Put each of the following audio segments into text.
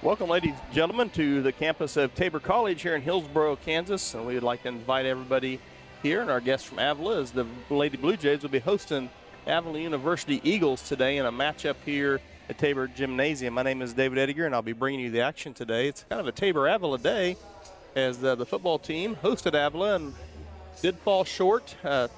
Welcome, ladies and gentlemen, to the campus of Tabor College here in Hillsboro, Kansas. And we would like to invite everybody here, and our guest from Avila is the Lady Blue Jays will be hosting Avila University Eagles today in a matchup here at Tabor Gymnasium. My name is David Ediger, and I'll be bringing you the action today. It's kind of a Tabor-Avila day as the football team hosted Avila and did fall short, I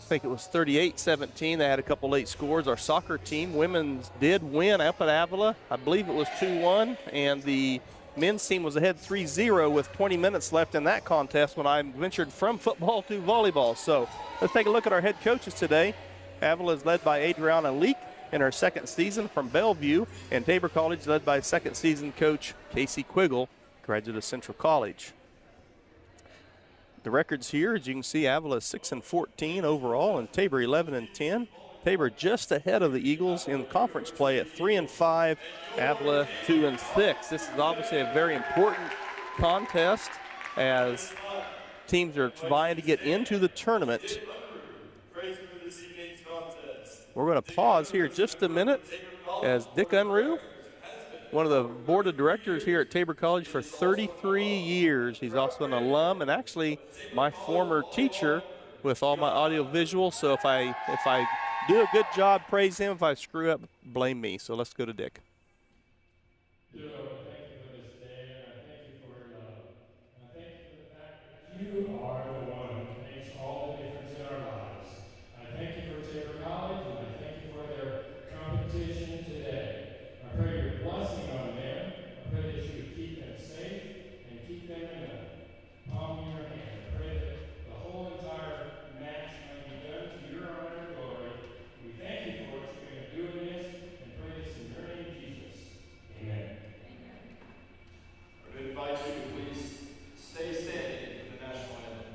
think it was 38-17. They had a couple late scores. Our soccer team, women's, did win up at Avila. I believe it was 2-1, and the men's team was ahead 3-0 with 20 minutes left in that contest when I ventured from football to volleyball. So let's take a look at our head coaches today. Avila is led by Adriana Leak in her second season from Bellevue, and Tabor College led by second season coach Casey Quiggle, graduate of Central College. The records here, as you can see, Avila 6-14 overall, and Tabor 11-10. Tabor just ahead of the Eagles in conference play at 3-5. Avila 2-6. This is obviously a very important contest as teams are vying to get into the tournament. We're going to pause here just a minute as Dick Unruh, one of the board of directors here at Tabor College for 33 years. He's also an alum and actually my former teacher with all my audio visual. So if I do a good job, praise him. If I screw up, blame me. So let's go to Dick. Thank you for this day, and I thank you for your love. And I thank you for the fact that you are the one who makes all the difference in our lives. I thank you for Tabor College, and I thank you for their competition today. I pray your blessing on them. I pray that you would keep them safe and keep them in the palm of your hand. I pray that the whole entire match might be done to your honor and glory. We thank you for what you're going to do in this, and pray this in your name, Jesus. Amen. I would invite you to please stay standing for the national anthem.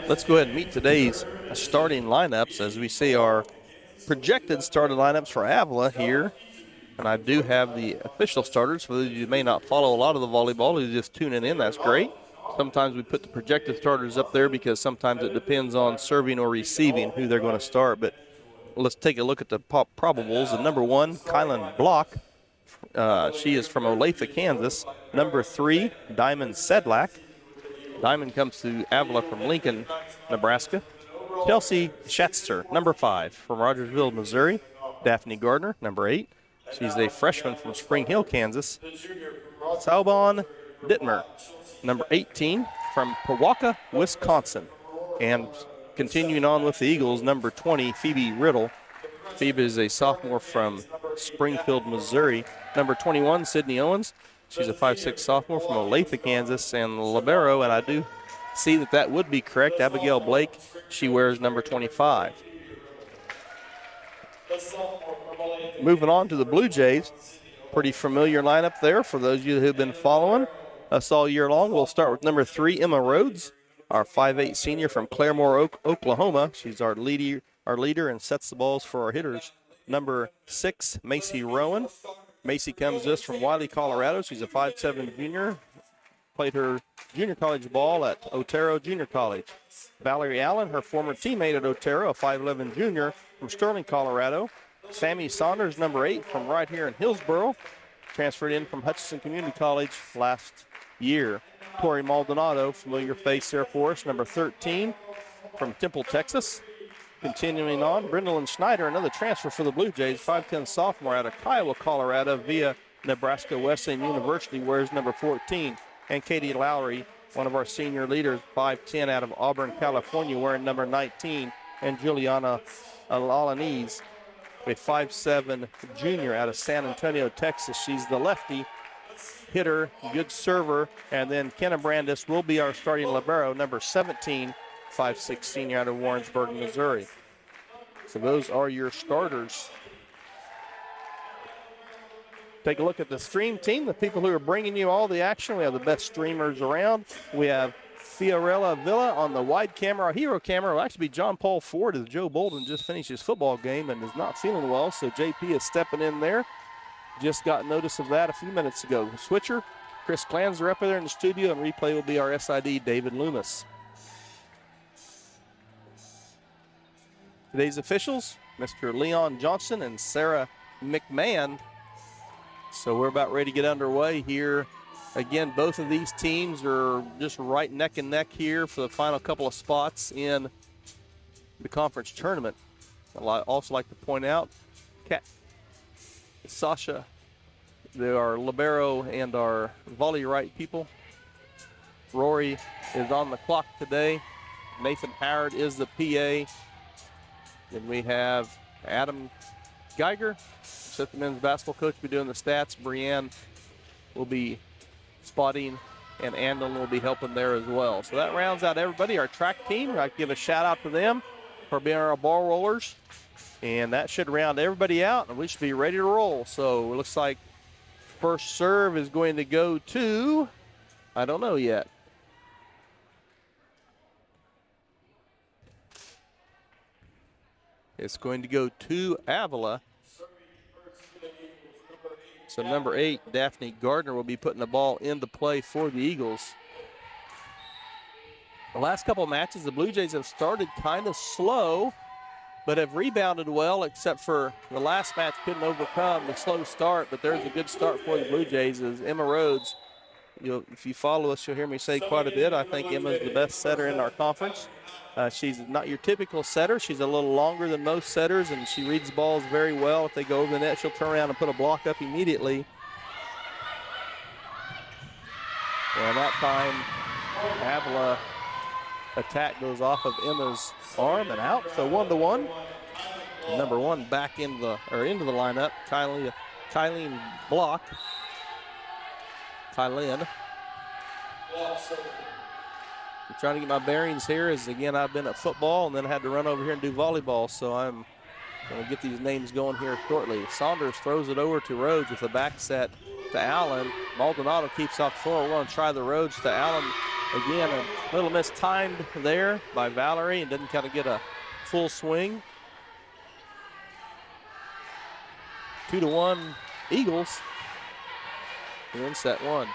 Let's go ahead and meet today's starting lineups as we see our projected starting lineups for Avila here. And I do have the official starters. For those of you who may not follow a lot of the volleyball, who's just tuning in, that's great. Sometimes we put the projected starters up there because sometimes it depends on serving or receiving who they're going to start. But let's take a look at the probables. The number 1, Kylan Block. She is from Olathe, Kansas. Number 3, Diamond Sedlak. Diamond comes to Avila from Lincoln, Nebraska. Chelsea Schatzter, number 5, from Rogersville, Missouri. Daphne Gardner, number 8. She's a freshman from Spring Hill, Kansas. Saubon Dittmer, number 18, from Powaka, Wisconsin. And continuing on with the Eagles, number 20, Phoebe Riddle. Phoebe is a sophomore from Springfield, Missouri. Number 21, Sydney Owens. She's a 5'6" sophomore from Olathe, Kansas, and libero, and I do see that would be correct. Abigail Blake, she wears number 25. Moving on to the Blue Jays, pretty familiar lineup there for those of you who have been following us all year long. We'll start with number 3, Emma Rhodes, our 5'8" senior from Claremore, Oklahoma. She's our leader and sets the balls for our hitters. Number 6, Macy Rowan. Macy comes to us from Wiley, Colorado. She's a 5'7" junior. Played her junior college ball at Otero Junior College. Valerie Allen, her former teammate at Otero, a 5'11" junior from Sterling, Colorado. Sammy Saunders, number 8, from right here in Hillsboro. Transferred in from Hutchinson Community College last year. Tori Maldonado, familiar face there for us, number 13, from Temple, Texas. Continuing on, Brindlin Schneider, another transfer for the Blue Jays, 5'10" sophomore out of Kiowa, Colorado, via Nebraska Wesleyan University, wears number 14. And Katie Lowry, one of our senior leaders, 5'10", out of Auburn, California, wearing number 19. And Juliana Alanis, a 5'7" junior out of San Antonio, Texas. She's the lefty hitter, good server. And then Kenna Brandis will be our starting libero, number 17, 5'6" senior out of Warrensburg, Missouri. So those are your starters. Take a look at the stream team, the people who are bringing you all the action. We have the best streamers around. We have Fiorella Avila on the wide camera. Our hero camera will actually be John Paul Ford, as Joe Bolden just finished his football game and is not feeling well, so JP is stepping in there. Just got notice of that a few minutes ago. Switcher, Chris Clans are up there in the studio, and replay will be our SID, David Loomis. Today's officials, Mr. Leon Johnson and Sarah McMahon. So we're about ready to get underway here. Again, both of these teams are just right neck and neck here for the final couple of spots in the conference tournament. I'd also like to point out, Sasha, they are libero and our volley right people. Rory is on the clock today. Nathan Howard is the PA. Then we have Adam Geiger, assistant men's basketball coach, will be doing the stats. Brianne will be spotting, and Andon will be helping there as well. So that rounds out everybody. Our track team, I'd like to give a shout out to them for being our ball rollers. And that should round everybody out, and we should be ready to roll. So it looks like first serve is going to go to, I don't know yet. It's going to go to Avila. So number 8, Daphne Gardner, will be putting the ball into play for the Eagles. The last couple of matches, the Blue Jays have started kind of slow, but have rebounded well, except for the last match couldn't overcome the slow start. But there's a good start for the Blue Jays as Emma Rhodes, if you follow us, you'll hear me say quite a bit. I think Emma's the best setter in our conference. She's not your typical setter. She's a little longer than most setters, and she reads balls very well. If they go over the net, she'll turn around and put a block up immediately. And that time, Avila attack goes off of Emma's arm and out. So 1-1. Number 1 back into the lineup. Kylie Block. Kylie. I'm trying to get my bearings here, as again I've been at football and then had to run over here and do volleyball, so I'm going to get these names going here shortly. Saunders throws it over to Rhodes with a back set to Allen. Maldonado keeps off the floor. We're going to try the Rhodes to Allen again. A little mistimed there by Valerie and didn't kind of get a full swing. 2-1 Eagles in set 1.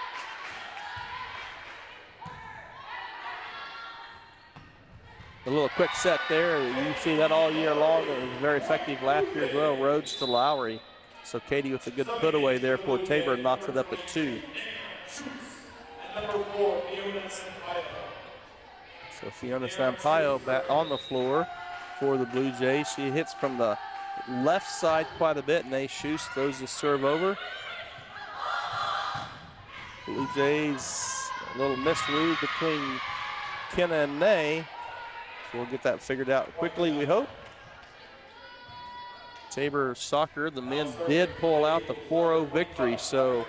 A little quick set there. You see that all year long. It was very effective last year as well. Rhodes to Lowry. So Katie with a good put away there for Tabor, knocks it up at 2. So Fiona Sampaio back on the floor for the Blue Jays. She hits from the left side quite a bit. Nay Schust throws the serve over. Blue Jays, a little misread between Kenna and Nay. We'll get that figured out quickly, we hope. Tabor soccer, the men did pull out the 4-0 victory. So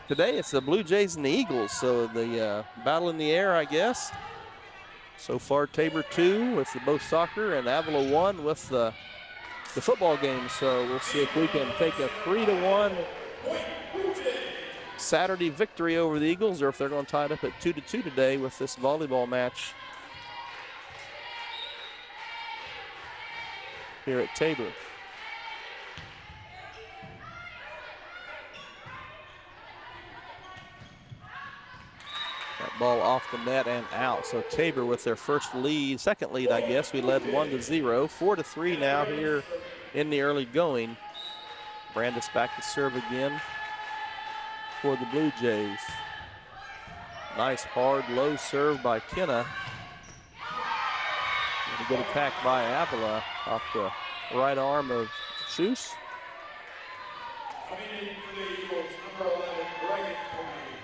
today it's the Blue Jays and the Eagles. So the battle in the air, I guess. So far, Tabor 2 with the both soccer and Avila 1 with the football game. So we'll see if we can take a 3-1 Saturday victory over the Eagles, or if they're going to tie it up at 2-2 today with this volleyball match here at Tabor. That ball off the net and out. So Tabor with their first lead, second lead, I guess. We led 1-0, 4-3 now here in the early going. Brandis back to serve again for the Blue Jays. Nice hard low serve by Kenna. A good attack by Avila off the right arm of Schust. Coming in for the Eagles, number 11, Reagan Moody.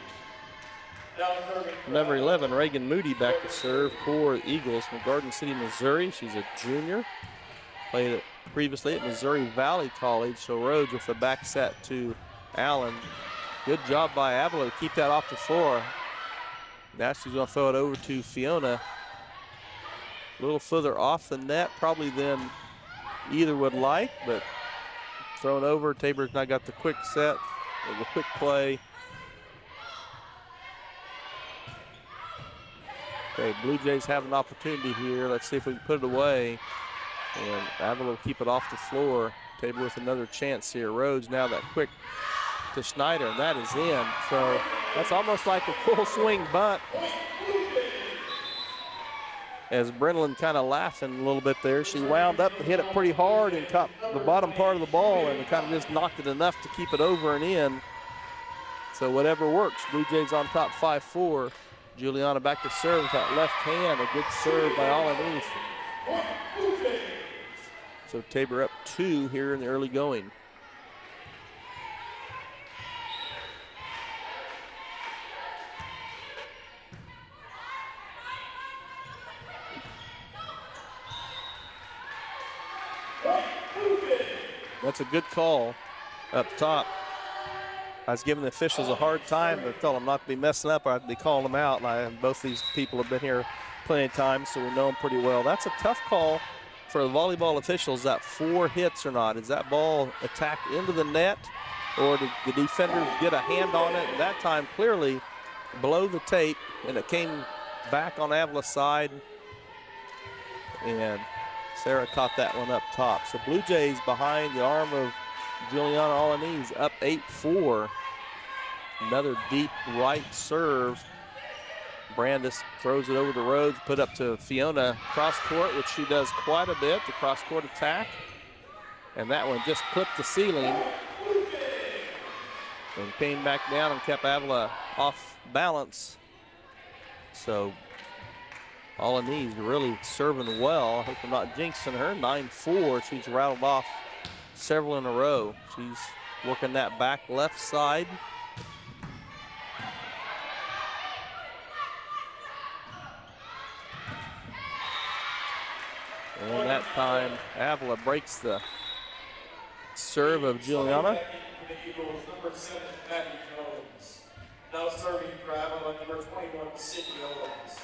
Now serving for Number 11, Reagan Moody back to serve for the Eagles from Garden City, Missouri. She's a junior. Played previously at Missouri Valley College. So Rhodes with the back set to Allen. Good job by Avila to keep that off the floor. Now she's going to throw it over to Fiona. A little further off the net probably than either would like, but thrown over. Tabor's now got the quick set, the quick play. Okay, Blue Jays have an opportunity here. Let's see if we can put it away. And Avila will keep it off the floor. Tabor with another chance here. Rhodes now that quick to Schneider, and that is in. So that's almost like a full swing bunt. As Brennan kind of laughing a little bit there. She wound up and hit it pretty hard and caught the bottom part of the ball and kind of just knocked it enough to keep it over and in. So whatever works. Blue Jays on top 5-4. Juliana back to serve with that left hand. A good serve by Alanis. So Tabor up 2 here in the early going. That's a good call up top. I was giving the officials a hard time, but told them not to be messing up or I'd be calling them out. And both these people have been here plenty of times, so we know them pretty well. That's a tough call for the volleyball officials, that 4 hits or not. Is that ball attacked into the net, or did the defenders get a hand on it? And that time clearly below the tape, and it came back on Avila's side. And Sarah caught that one up top. So Blue Jays behind the arm of Juliana Alanis, up 8-4. Another deep right serve. Brandis throws it over the Rhodes, put up to Fiona cross court, which she does quite a bit, the cross court attack. And that one just clipped the ceiling and came back down and kept Avila off balance. So Alanis really serving well. I hope I'm not jinxing her. 9-4. She's rattled off several in a row. She's working that back left side. And that time, Avila breaks the serve of Juliana. Number 7, Maddie Jones. Now serving for Avila, number 21, Sydney Owens.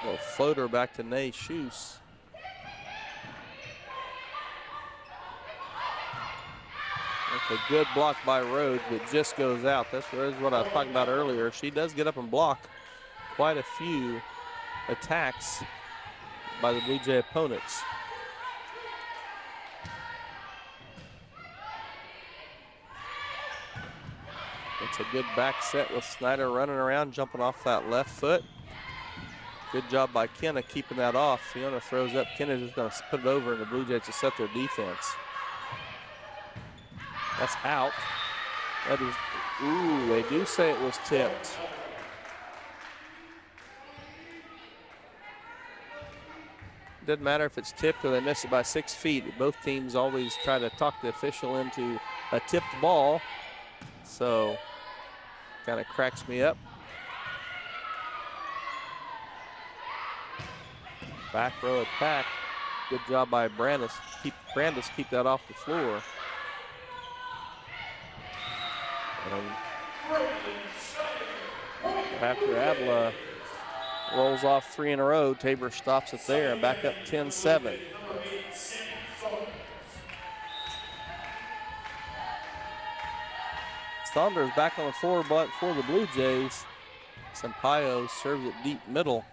Little floater back to Nay Shoes. That's a good block by Rhodes, but just goes out. That's what I was talking about earlier. She does get up and block quite a few attacks by the Blue Jay opponents. It's a good back set with Snyder running around, jumping off that left foot. Good job by Kenna keeping that off. Fiona throws up. Kenna's just going to put it over, and the Blue Jays to set their defense. That's out. That is, ooh, they do say it was tipped. Doesn't matter if it's tipped or they miss it by 6 feet. Both teams always try to talk the official into a tipped ball. So, kind of cracks me up. Back row attack. Good job by Brandis. Keep that off the floor. And after Avila rolls off 3 in a row, Tabor stops it there and back up 10-7. Saunders back on the floor, but for the Blue Jays, Sampaio serves it deep middle.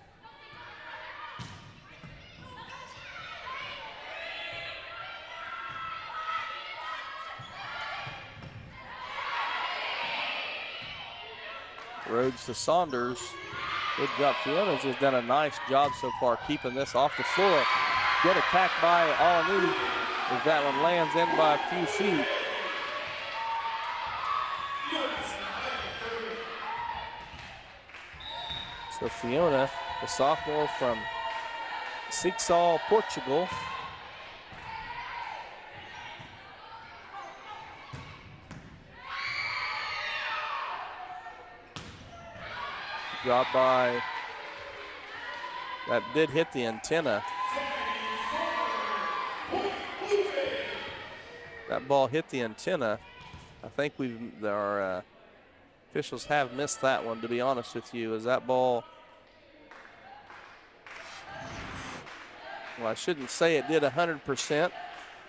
Rhodes to Saunders. Good job. Fiona's has done a nice job so far keeping this off the floor. Good attack by Alanu as that one lands in by a few feet. So Fiona, the sophomore from Sixal, Portugal, Job by, that did hit the antenna. That ball hit the antenna. I think our officials have missed that one, to be honest with you, as that ball, well, I shouldn't say it did 100%.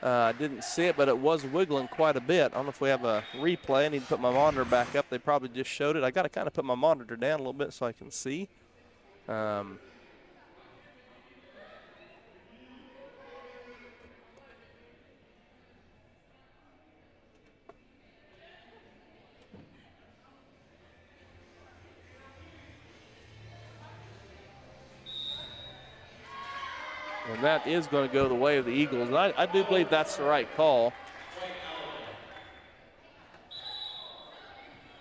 I didn't see it, but it was wiggling quite a bit. I don't know if we have a replay. I need to put my monitor back up. They probably just showed it. I got to kind of put my monitor down a little bit so I can see. And that is going to go the way of the Eagles. And I do believe that's the right call.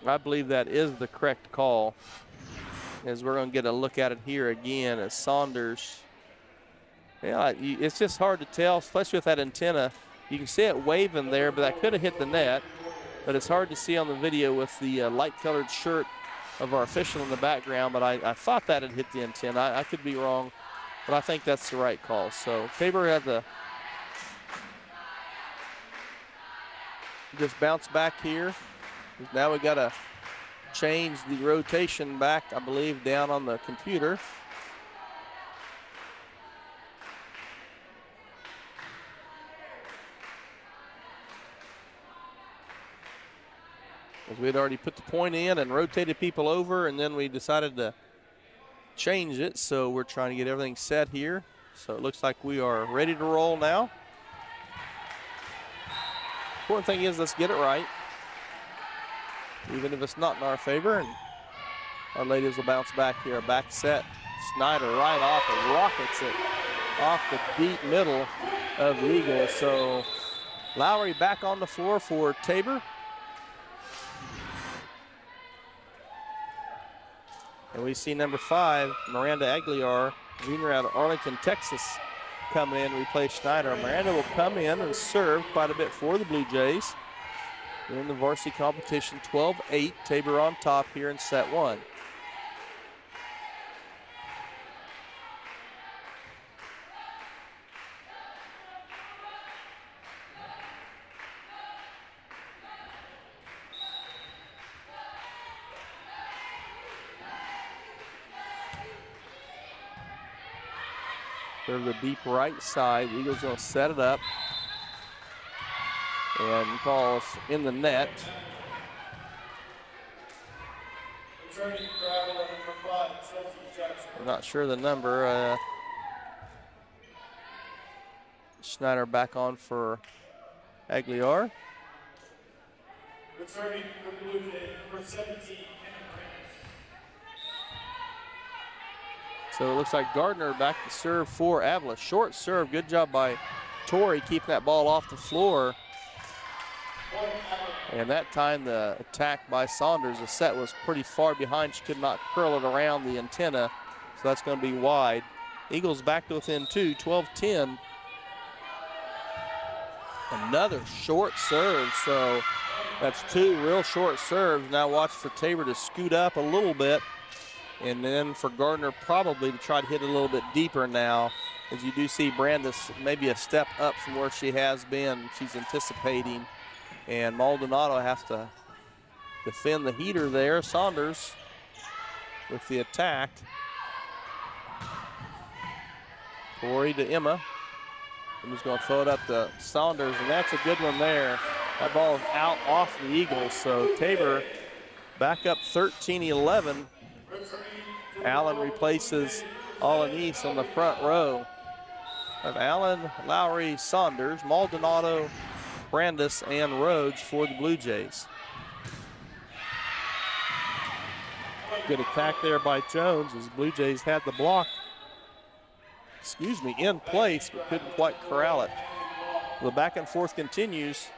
I believe that is the correct call, as we're going to get a look at it here again as Saunders. Yeah, it's just hard to tell, especially with that antenna. You can see it waving there, but that could have hit the net. But it's hard to see on the video with the light-colored shirt of our official in the background. But I thought that had hit the antenna. I could be wrong. But I think that's the right call. So Tabor had to just bounce back here. Now we got to change the rotation back, I believe, down on the computer. Because we had already put the point in and rotated people over, and then we decided to change it, so we're trying to get everything set here. So it looks like we are ready to roll now. Important thing is, let's get it right, even if it's not in our favor. And our ladies will bounce back here. A back set. Snyder right off and rockets it off the deep middle of the Eagles. So Lowry back on the floor for Tabor. And we see number 5, Miranda Aguilar, junior out of Arlington, Texas, coming in to replace Schneider. Miranda will come in and serve quite a bit for the Blue Jays. In the varsity competition, 12-8, Tabor on top here in set 1. They're the deep right side. The Eagles going to set it up and call us in the net. I'm not sure the number. Schneider back on for Aguilar. Returning for Blue Jays, number 17. So it looks like Gardner back to serve for Avila. Short serve, good job by Torrey keeping that ball off the floor. And that time the attack by Saunders, the set was pretty far behind. She could not curl it around the antenna, so that's going to be wide. Eagles back to within 2, 12-10. Another short serve, so that's 2 real short serves. Now watch for Tabor to scoot up a little bit, and then for Gardner probably to try to hit a little bit deeper now, as you do see Brandis maybe a step up from where she has been. She's anticipating, and Maldonado has to defend the heater there. Saunders with the attack. Corey to Emma. Emma's going to throw it up to Saunders, and that's a good one there. That ball is out off the Eagles, so Tabor back up 13-11. Allen replaces Alanis on the front row of Allen, Lowry, Saunders, Maldonado, Brandis, and Rhodes for the Blue Jays. Good attack there by Jones as Blue Jays had the block, in place, but couldn't quite corral it. The back and forth continues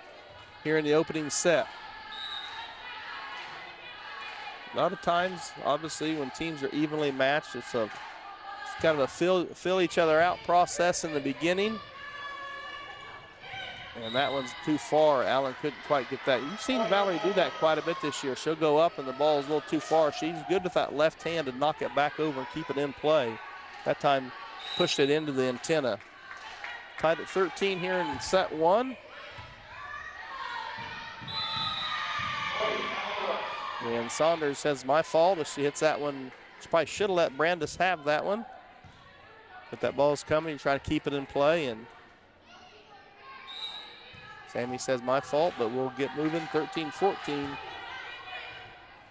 here in the opening set. A lot of times, obviously, when teams are evenly matched, it's kind of a fill each other out process in the beginning. And that one's too far. Allen couldn't quite get that. You've seen Valerie do that quite a bit this year. She'll go up and the ball's a little too far. She's good with that left hand to knock it back over and keep it in play. That time pushed it into the antenna. Tied at 13 here in set one. And Saunders says, my fault. If she hits that one, she probably should have let Brandis have that one. But that ball's coming and try to keep it in play. And Sammy says, my fault, but we'll get moving. 13-14.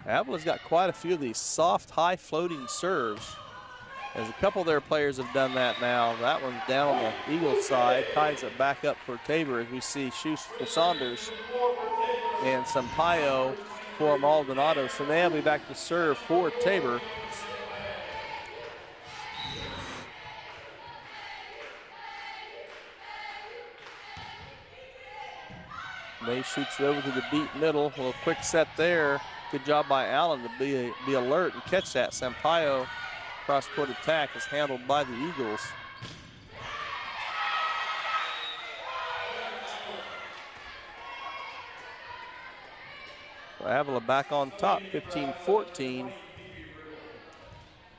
Avila's got quite a few of these soft, high floating serves. As a couple of their players have done that now. That one's down on the Eagles side. Ties it back up for Tabor as we see Shoes for Saunders and Sampaio for Maldonado. So now we'll be back to serve for Tabor. May shoots it over to the deep middle. A little quick set there. Good job by Allen to be alert and catch that. Sampaio cross-court attack is handled by the Eagles. So Avila back on top, 15-14.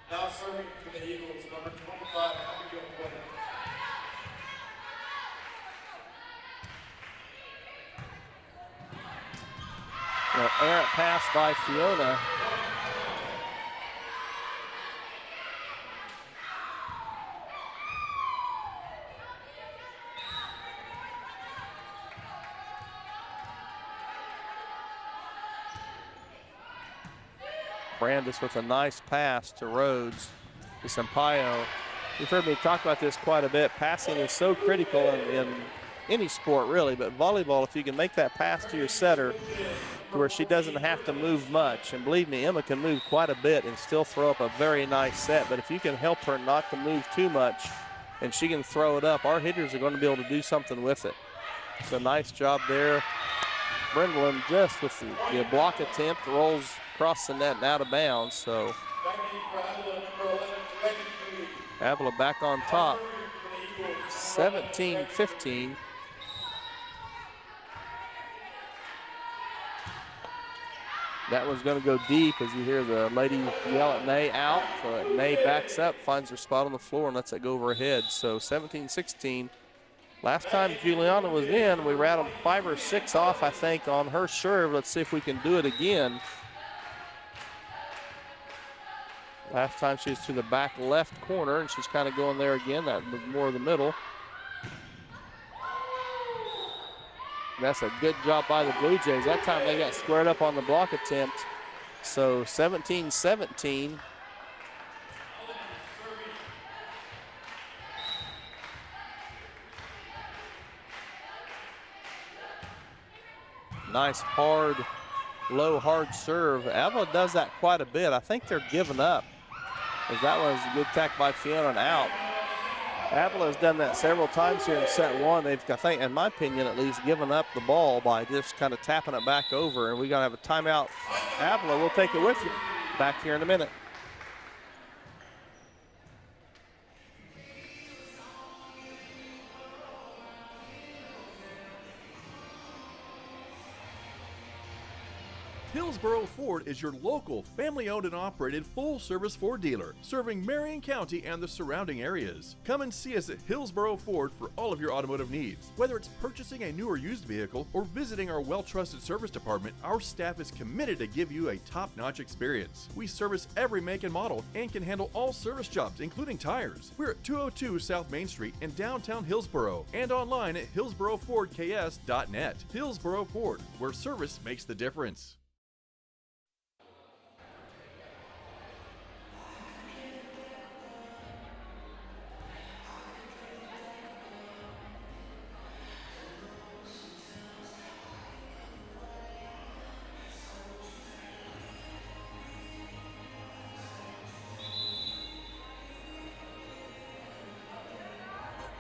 Now serving for the Eagles, number 25, Abigail Blair. Well, errant pass by Fiona. Brandis with a nice pass to Rhodes, to Sampaio. You've heard me talk about this quite a bit. Passing is so critical in any sport, really, but volleyball, if you can make that pass to your setter to where she doesn't have to move much, and believe me, Emma can move quite a bit and still throw up a very nice set, but if you can help her not to move too much and she can throw it up, our hitters are going to be able to do something with it. So nice job there. Brindlin just with the block attempt rolls across the net and out of bounds. So Avila back on top, 17-15. That one's going to go deep as you hear the lady yell at Nay out. So Nay backs up, finds her spot on the floor, and lets it go over her head. So 17-16. Last time Juliana was in, we rattled 5 or 6 off, I think, on her serve. Let's see if we can do it again. Last time she was to the back left corner, and she's kind of going there again. That was more of the middle. That's a good job by the Blue Jays. That time they got squared up on the block attempt. So 17-17. Nice hard, low hard serve. Avila does that quite a bit. I think they're giving up, as that was a good attack by Fiona and out. Avila has done that several times here in set one. They've, I think, in my opinion at least, given up the ball by just kind of tapping it back over. And we're going to have a timeout. Avila, we'll take it with you. Back here in a minute. Hillsboro Ford is your local, family-owned and operated full-service Ford dealer, serving Marion County and the surrounding areas. Come and see us at Hillsboro Ford for all of your automotive needs. Whether it's purchasing a new or used vehicle or visiting our well-trusted service department, our staff is committed to give you a top-notch experience. We service every make and model and can handle all service jobs, including tires. We're at 202 South Main Street in downtown Hillsboro and online at hillsborofordks.net. Hillsboro Ford, where service makes the difference.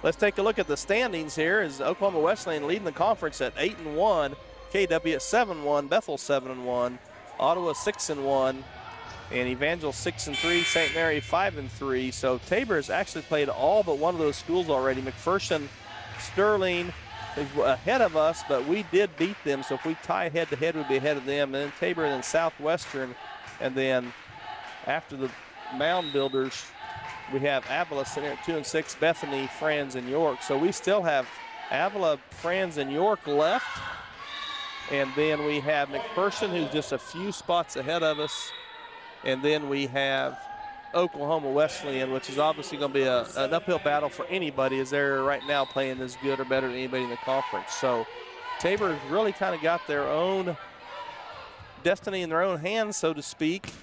Let's take a look at the standings here as Oklahoma Wesleyan leading the conference at 8-1, KW at 7-1, Bethel 7-1, Ottawa 6-1, and Evangel 6-3, St. Mary 5-3. So Tabor has actually played all but one of those schools already. McPherson, Sterling, is ahead of us, but we did beat them. So if we tie head-to-head, we'd be ahead of them. And then Tabor, and then Southwestern. And then after the Mound Builders, we have Avila sitting at 2-6, Bethany, Franz, and York. So we still have Avila, Franz, and York left. And then we have McPherson, who's just a few spots ahead of us. And then we have Oklahoma Wesleyan, which is obviously going to be an uphill battle for anybody, as they're right now playing as good or better than anybody in the conference. So Tabor's really kind of got their own destiny in their own hands, so to speak,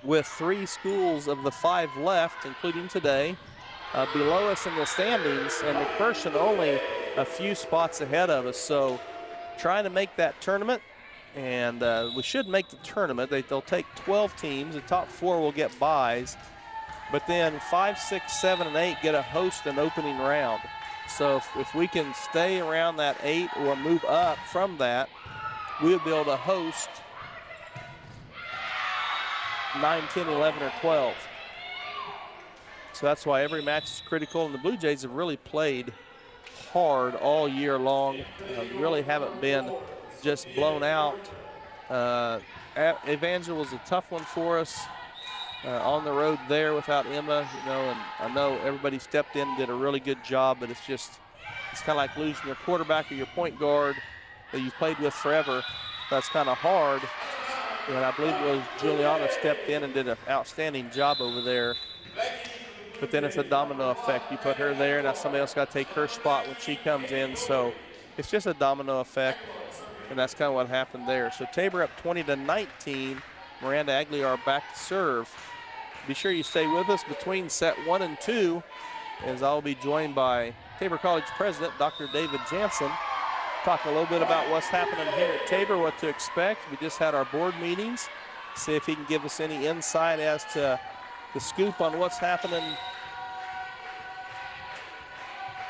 with 3 schools of the 5 left, including today, below us in the standings, and McPherson only a few spots ahead of us. So trying to make that tournament, and we should make the tournament. They'll take 12 teams. The top 4 will get byes, but then 5, 6, 7, and 8 get a host an opening round. So if we can stay around that 8 or move up from that, we'll be able to host 9, 10, 11, or 12. So that's why every match is critical, and the Blue Jays have really played hard all year long. Really haven't been just blown out. Evangel was a tough one for us on the road there without Emma, and I know everybody stepped in and did a really good job, but it's kind of like losing your quarterback or your point guard that you've played with forever. That's kind of hard. And I believe it was Juliana stepped in and did an outstanding job over there. But then it's a domino effect. You put her there, now somebody else got to take her spot when she comes in. So it's just a domino effect, and that's kind of what happened there. So Tabor up 20-19. Miranda Aguilar back to serve. Be sure you stay with us between set 1 and 2, as I'll be joined by Tabor College President Dr. David Jansen. Talk a little bit about what's happening here at Tabor, what to expect. We just had our board meetings. See if he can give us any insight as to the scoop on what's happening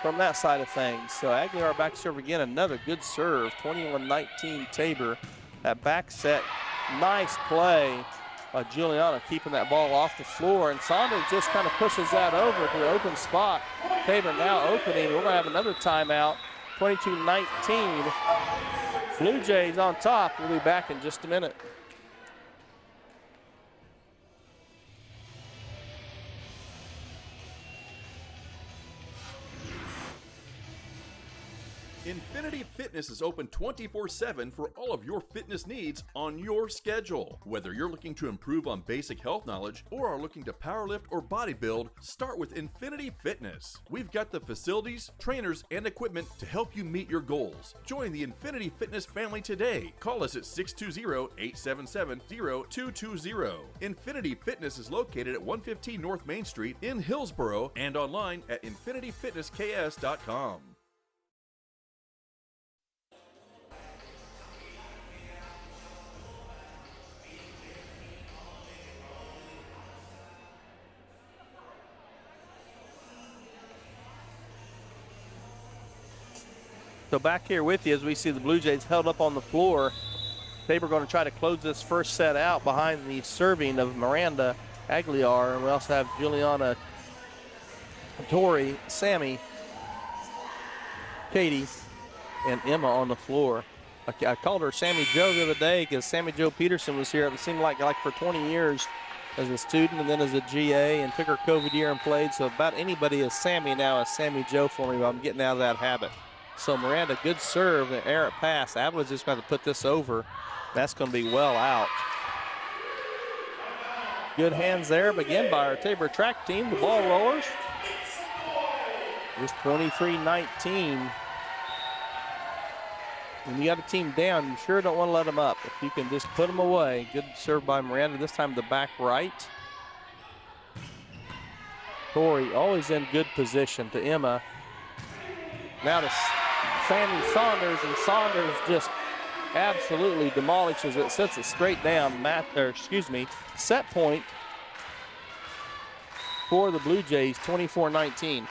from that side of things. So Aguilar back to serve again, another good serve, 21-19 Tabor. That back set, nice play by Juliana, keeping that ball off the floor, and Saunders just kind of pushes that over to the open spot. Tabor now opening. We're going to have another timeout. 22-19. Blue Jays on top. We'll be back in just a minute. Infinity Fitness is open 24/7 for all of your fitness needs on your schedule. Whether you're looking to improve on basic health knowledge or are looking to powerlift or bodybuild, start with Infinity Fitness. We've got the facilities, trainers, and equipment to help you meet your goals. Join the Infinity Fitness family today. Call us at 620-877-0220. Infinity Fitness is located at 115 North Main Street in Hillsboro and online at infinityfitnessks.com. So back here with you as we see the Blue Jays held up on the floor. Tabor going to try to close this first set out behind the serving of Miranda Aguilar. And we also have Juliana, Tori, Sammy, Katie, and Emma on the floor. I called her Sammy Joe the other day because Sammy Joe Peterson was here. It seemed like for 20 years as a student and then as a GA, and took her COVID year and played. So about anybody is Sammy now is Sammy Joe for me, but I'm getting out of that habit. So Miranda, good serve, and errant pass. Avila's just going to put this over. That's going to be well out. Good hands there, but again by our Tabor track team, the ball rollers. It's 23-19. When you got a team down, you sure don't want to let them up. If you can just put them away. Good serve by Miranda, this time the back right. Corey always in good position to Emma. Now to Fanny Saunders, and Saunders just absolutely demolishes it, sets it straight down. Set point for the Blue Jays, 24-19.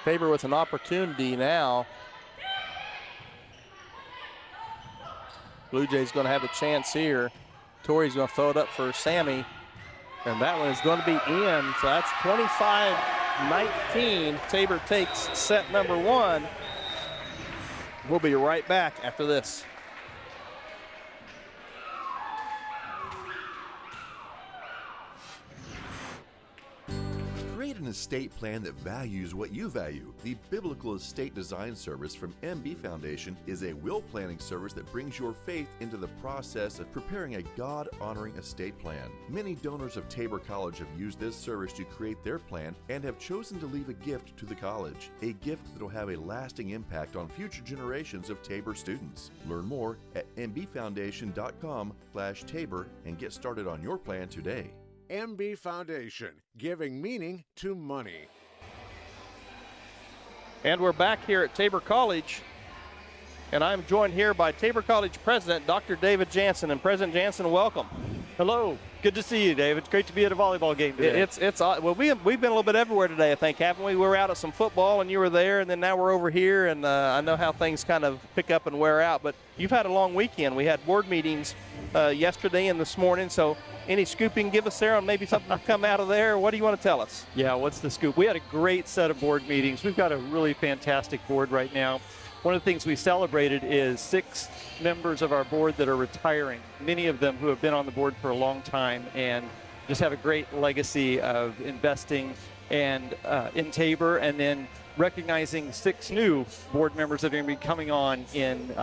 Tabor with an opportunity now. Blue Jays going to have a chance here. Tori's going to throw it up for Sammy. And that one is going to be in. So that's 25-19. Tabor takes set number 1. We'll be right back after this. Create an estate plan that values what you value. The Biblical Estate Design Service from MB Foundation is a will planning service that brings your faith into the process of preparing a God-honoring estate plan. Many donors of Tabor College have used this service to create their plan and have chosen to leave a gift to the college, a gift that will have a lasting impact on future generations of Tabor students. Learn more at mbfoundation.com/Tabor and get started on your plan today. MB Foundation, giving meaning to money. And we're back here at Tabor College. And I'm joined here by Tabor College President, Dr. David Jansen. And President Jansen, welcome. Hello. Good to see you, David. It's great to be at a volleyball game today. Well, we've been a little bit everywhere today, I think, haven't we? We were out at some football, and you were there, and then now we're over here, and I know how things kind of pick up and wear out. But you've had a long weekend. We had board meetings yesterday and this morning, so any scoop you can give us there on maybe something to come out of there? What do you want to tell us? Yeah, what's the scoop? We had a great set of board meetings. We've got a really fantastic board right now. One of the things we celebrated is 6 members of our board that are retiring, many of them who have been on the board for a long time and just have a great legacy of investing and in Tabor, and then recognizing 6 new board members that are going to be coming on in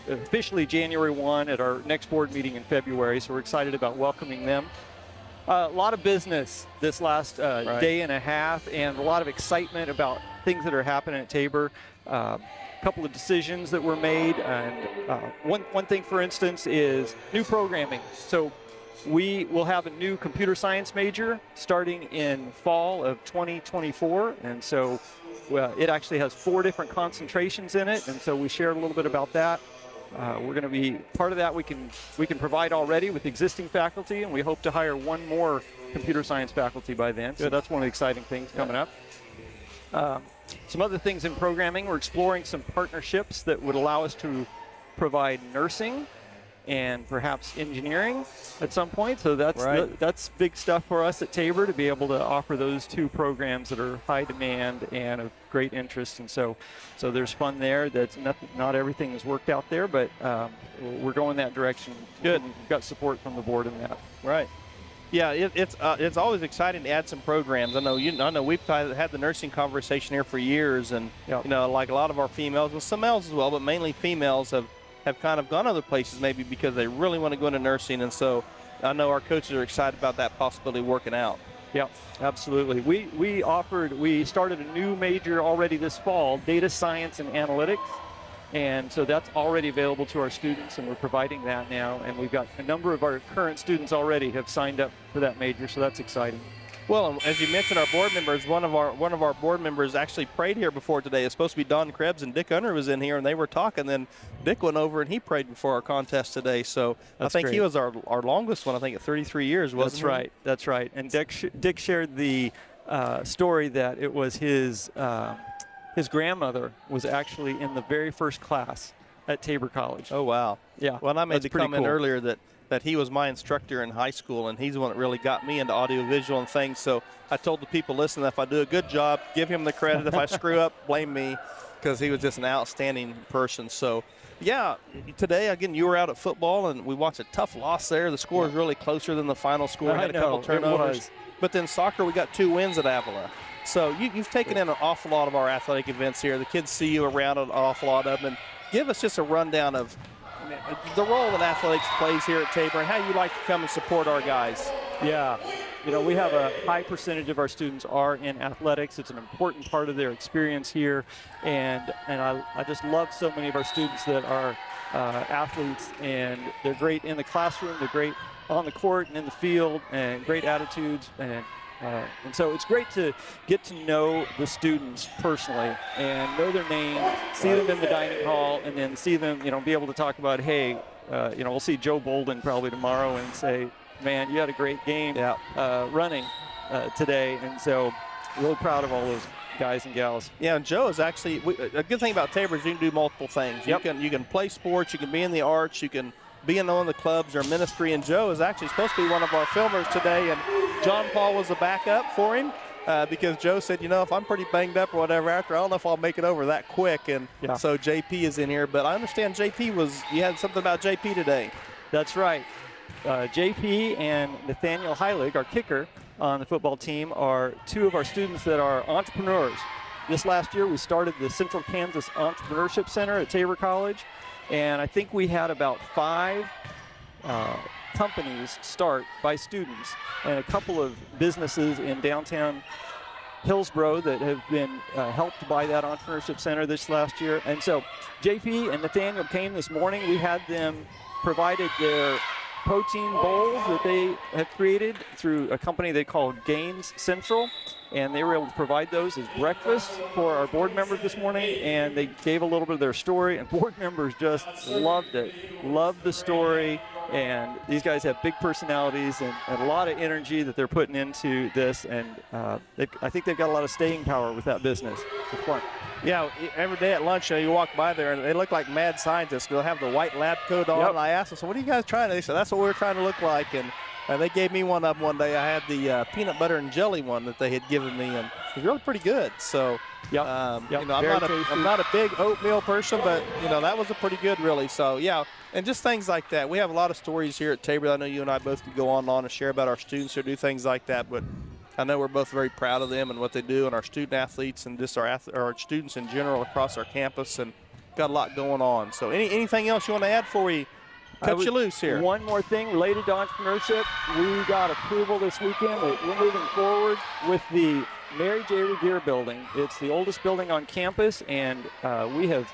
officially January 1 at our next board meeting in February. So we're excited about welcoming them. A lot of business this last day and a half, and a lot of excitement about things that are happening at Tabor. Couple of decisions that were made, and one thing, for instance, is new programming. So we will have a new computer science major starting in fall of 2024, and so it actually has 4 different concentrations in it, and so we shared a little bit about that. We're going to be part of that. We can provide already with existing faculty, and we hope to hire 1 more computer science faculty by then. So that's one of the exciting things coming up. Some other things in programming, we're exploring some partnerships that would allow us to provide nursing and perhaps engineering at some point. So that's big stuff for us at Tabor, to be able to offer those 2 programs that are high demand and of great interest. And so there's fun there. That's not everything is worked out there, but we're going that direction. Good. We've got support from the board in that. Right. Yeah, it's always exciting to add some programs. I know we've had the nursing conversation here for years, and like a lot of our females, and some males as well, but mainly females have kind of gone other places maybe because they really want to go into nursing, and so I know our coaches are excited about that possibility working out. Yeah, absolutely. We started a new major already this fall, data science and analytics. And so that's already available to our students, and we're providing that now. And we've got a number of our current students already have signed up for that major, so that's exciting. Well, as you mentioned, our board members, one of our board members actually prayed here before today. It's supposed to be Don Krebs, and Dick Unner was in here, and they were talking. Then Dick went over and he prayed before our contest today. So that's I think great. he was our longest one, I think, at 33 years, wasn't he? That's right. That's right. And Dick shared the story that it was his grandmother was actually in the very first class at Tabor College. Oh, wow. Yeah. Well, I made the comment cool. earlier that he was my instructor in high school, and he's the one that really got me into audiovisual and things. So I told the people, listen, if I do a good job, give him the credit. If I screw up, blame me, because he was just an outstanding person. So, yeah, today, again, you were out at football, and we watched a tough loss there. The score was really closer than the final score. We had a couple turnovers. It was. But then soccer, we got 2 wins at Avila. So you've taken in an awful lot of our athletic events here. The kids see you around an awful lot of them. And give us just a rundown of the role that athletics plays here at Tabor and how you like to come and support our guys. Yeah. We have a high percentage of our students are in athletics. It's an important part of their experience here. And I just love so many of our students that are athletes, and they're great in the classroom. They're great on the court and in the field, and great attitudes. And so it's great to get to know the students personally and know their names, see them in the dining hall, and then see them, be able to talk about, hey, we'll see Joe Bolden probably tomorrow and say, man, you had a great game running today. And so really proud of all those guys and gals. Yeah, and Joe is actually, a good thing about Tabor is you can do multiple things. Yep. You can play sports, you can be in the arts, you can being on the clubs or ministry. And Joe is actually supposed to be one of our filmers today, and John Paul was a backup for him because Joe said, you know, if I'm pretty banged up or whatever after, I don't know if I'll make it over that quick. And so JP is in here. But I understand you had something about JP today. That's right. JP and Nathaniel Heilig, our kicker on the football team, are two of our students that are entrepreneurs. This last year, we started the Central Kansas Entrepreneurship Center at Tabor College, and I think we had about 5 companies start by students and a couple of businesses in downtown Hillsboro that have been helped by that Entrepreneurship Center this last year. And so JP and Nathaniel came this morning. We had them provided their protein bowls that they have created through a company they call Gaines Central, and they were able to provide those as breakfast for our board members this morning, and they gave a little bit of their story, and board members just loved it, loved the story. And these guys have big personalities and a lot of energy that they're putting into this, and I think they've got a lot of staying power with that business. It's fun. Yeah, every day at lunch, you walk by there, and they look like mad scientists. They'll have the white lab coat on. And I asked them, so what are you guys trying to do? They said, that's what we're trying to look like. And they gave me one of them one day. I had the peanut butter and jelly one that they had given me, and it was really pretty good. So, you know, I'm not a big oatmeal person, but, you know, that was a pretty good, really. So, yeah, and just things like that. We have a lot of stories here at Tabor. I know you and I both could go on and share about our students who do things like that, but I know we're both very proud of them and what they do, and our student athletes and just our students in general across our campus, and got a lot going on. So anything else you want to add before we cut you loose here? One more thing related to entrepreneurship. We got approval this weekend that we're moving forward with the Mary J. Revere building. It's the oldest building on campus, and we have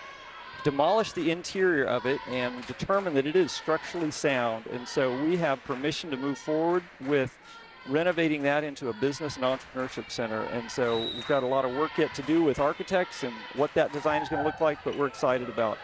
demolished the interior of it and determined that it is structurally sound. And so we have permission to move forward with renovating that into a business and entrepreneurship center. And so we've got a lot of work yet to do with architects and what that design is going to look like, but we're excited about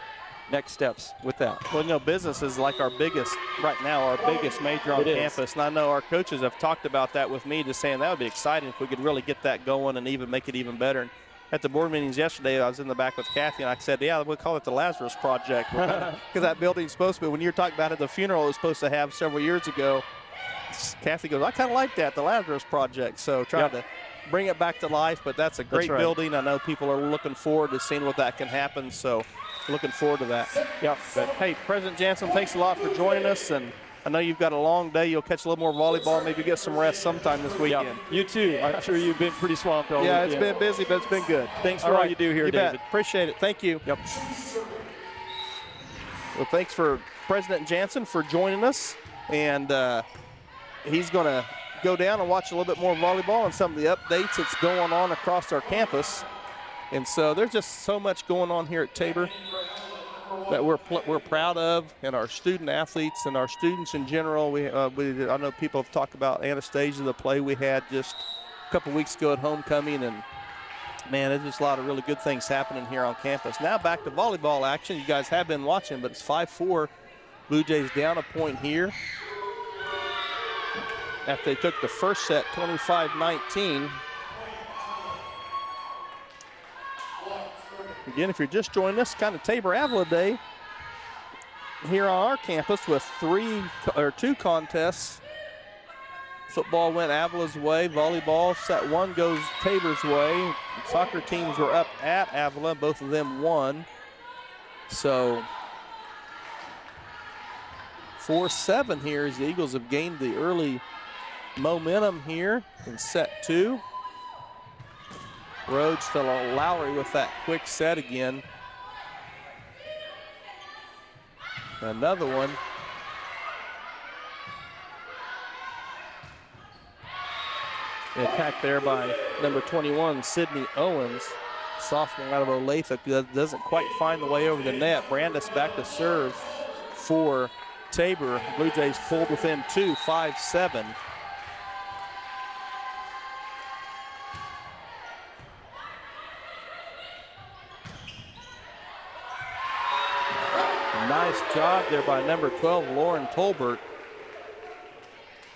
next steps with that. Well, you know, business is like our biggest, right now, our biggest major on campus. And I know our coaches have talked about that with me, just saying that would be exciting if we could really get that going and even make it even better. And at the board meetings yesterday, I was in the back with Kathy, and I said, yeah, we'll call it the Lazarus Project. Because that building's supposed to be, when you were talking about it, the funeral it was supposed to have several years ago, Kathy goes, I kind of like that, the Lazarus Project. So trying to bring it back to life, but that's a great building. I know people are looking forward to seeing what that can happen, so looking forward to that. Yep. But, hey, President Jansen, thanks a lot for joining us, and I know you've got a long day. You'll catch a little more volleyball, maybe get some rest sometime this weekend. Yep. You too. I'm sure you've been pretty swamped all weekend. It's been busy, but it's been good. Thanks for all you do here, David. Appreciate it. Thank you. Yep. Well, thanks for President Jansen for joining us, and he's going to go down and watch a little bit more volleyball and some of the updates that's going on across our campus. And so there's just so much going on here at Tabor that we're proud of, and our student athletes and our students in general. I know people have talked about Anastasia, the play we had just a couple weeks ago at homecoming, and man, there's just a lot of really good things happening here on campus. Now back to volleyball action. You guys have been watching, but it's 5-4. Blue Jays down a point here after they took the first set 25-19. Again, if you're just joining us, kind of Tabor Avila Day here on our campus with two contests. Football went Avila's way. Volleyball, set one goes Tabor's way. Soccer teams were up at Avila. Both of them won. So 4-7 here as the Eagles have gained the early momentum here in set two. Rhodes to Lowry with that quick set again. Another one. The attack there by number 21, Sydney Owens. Sophomore out of Olathe doesn't quite find the way over the net. Brandis back to serve for Tabor. Blue Jays pulled within 2, 5-7. Nice job there by number 12, Lauren Tolbert,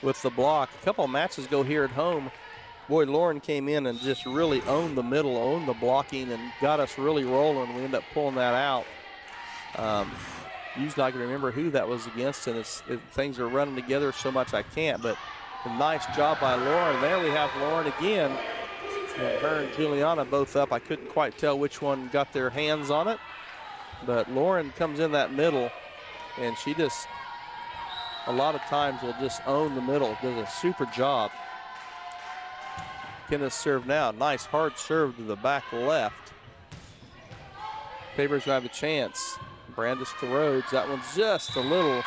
with the block. A couple of matches ago here at home, boy, Lauren came in and just really owned the middle, owned the blocking, and got us really rolling. We ended up pulling that out. usually I can remember who that was against, and things are running together so much I can't. But a nice job by Lauren. There we have Lauren again. And her and Juliana both up. I couldn't quite tell which one got their hands on it. But Lauren comes in that middle, and she just, a lot of times, will just own the middle. Does a super job. Kenneth serve now. Nice hard serve to the back left. Tabor's going to have a chance. Brandis to Rhodes. That one's just a little.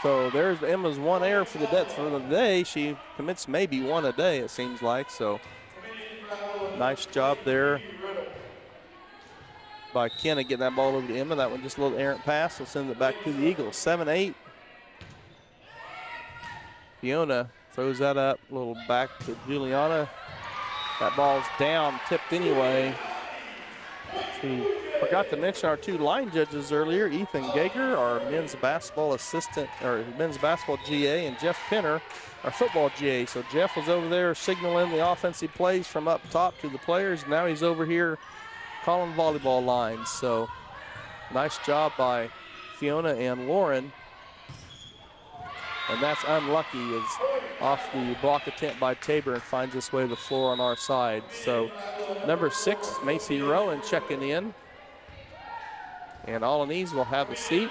So there's Emma's one error for the day. She commits maybe one a day, it seems like. So nice job there by Kenna getting that ball over to Emma. That one just a little errant pass. We'll send it back to the Eagles. 7-8. Fiona throws that up. A little back to Juliana. That ball's down, tipped anyway. We forgot to mention our two line judges earlier. Ethan Gager, our men's basketball assistant, or men's basketball GA, and Jeff Penner, our football GA. So Jeff was over there signaling the offensive plays from up top to the players. Now he's over here calling volleyball lines. So nice job by Fiona and Lauren. And that's unlucky, is off the block attempt by Tabor and finds its way to the floor on our side. So number 6, Macy Rowan checking in. And Alanese will have a seat.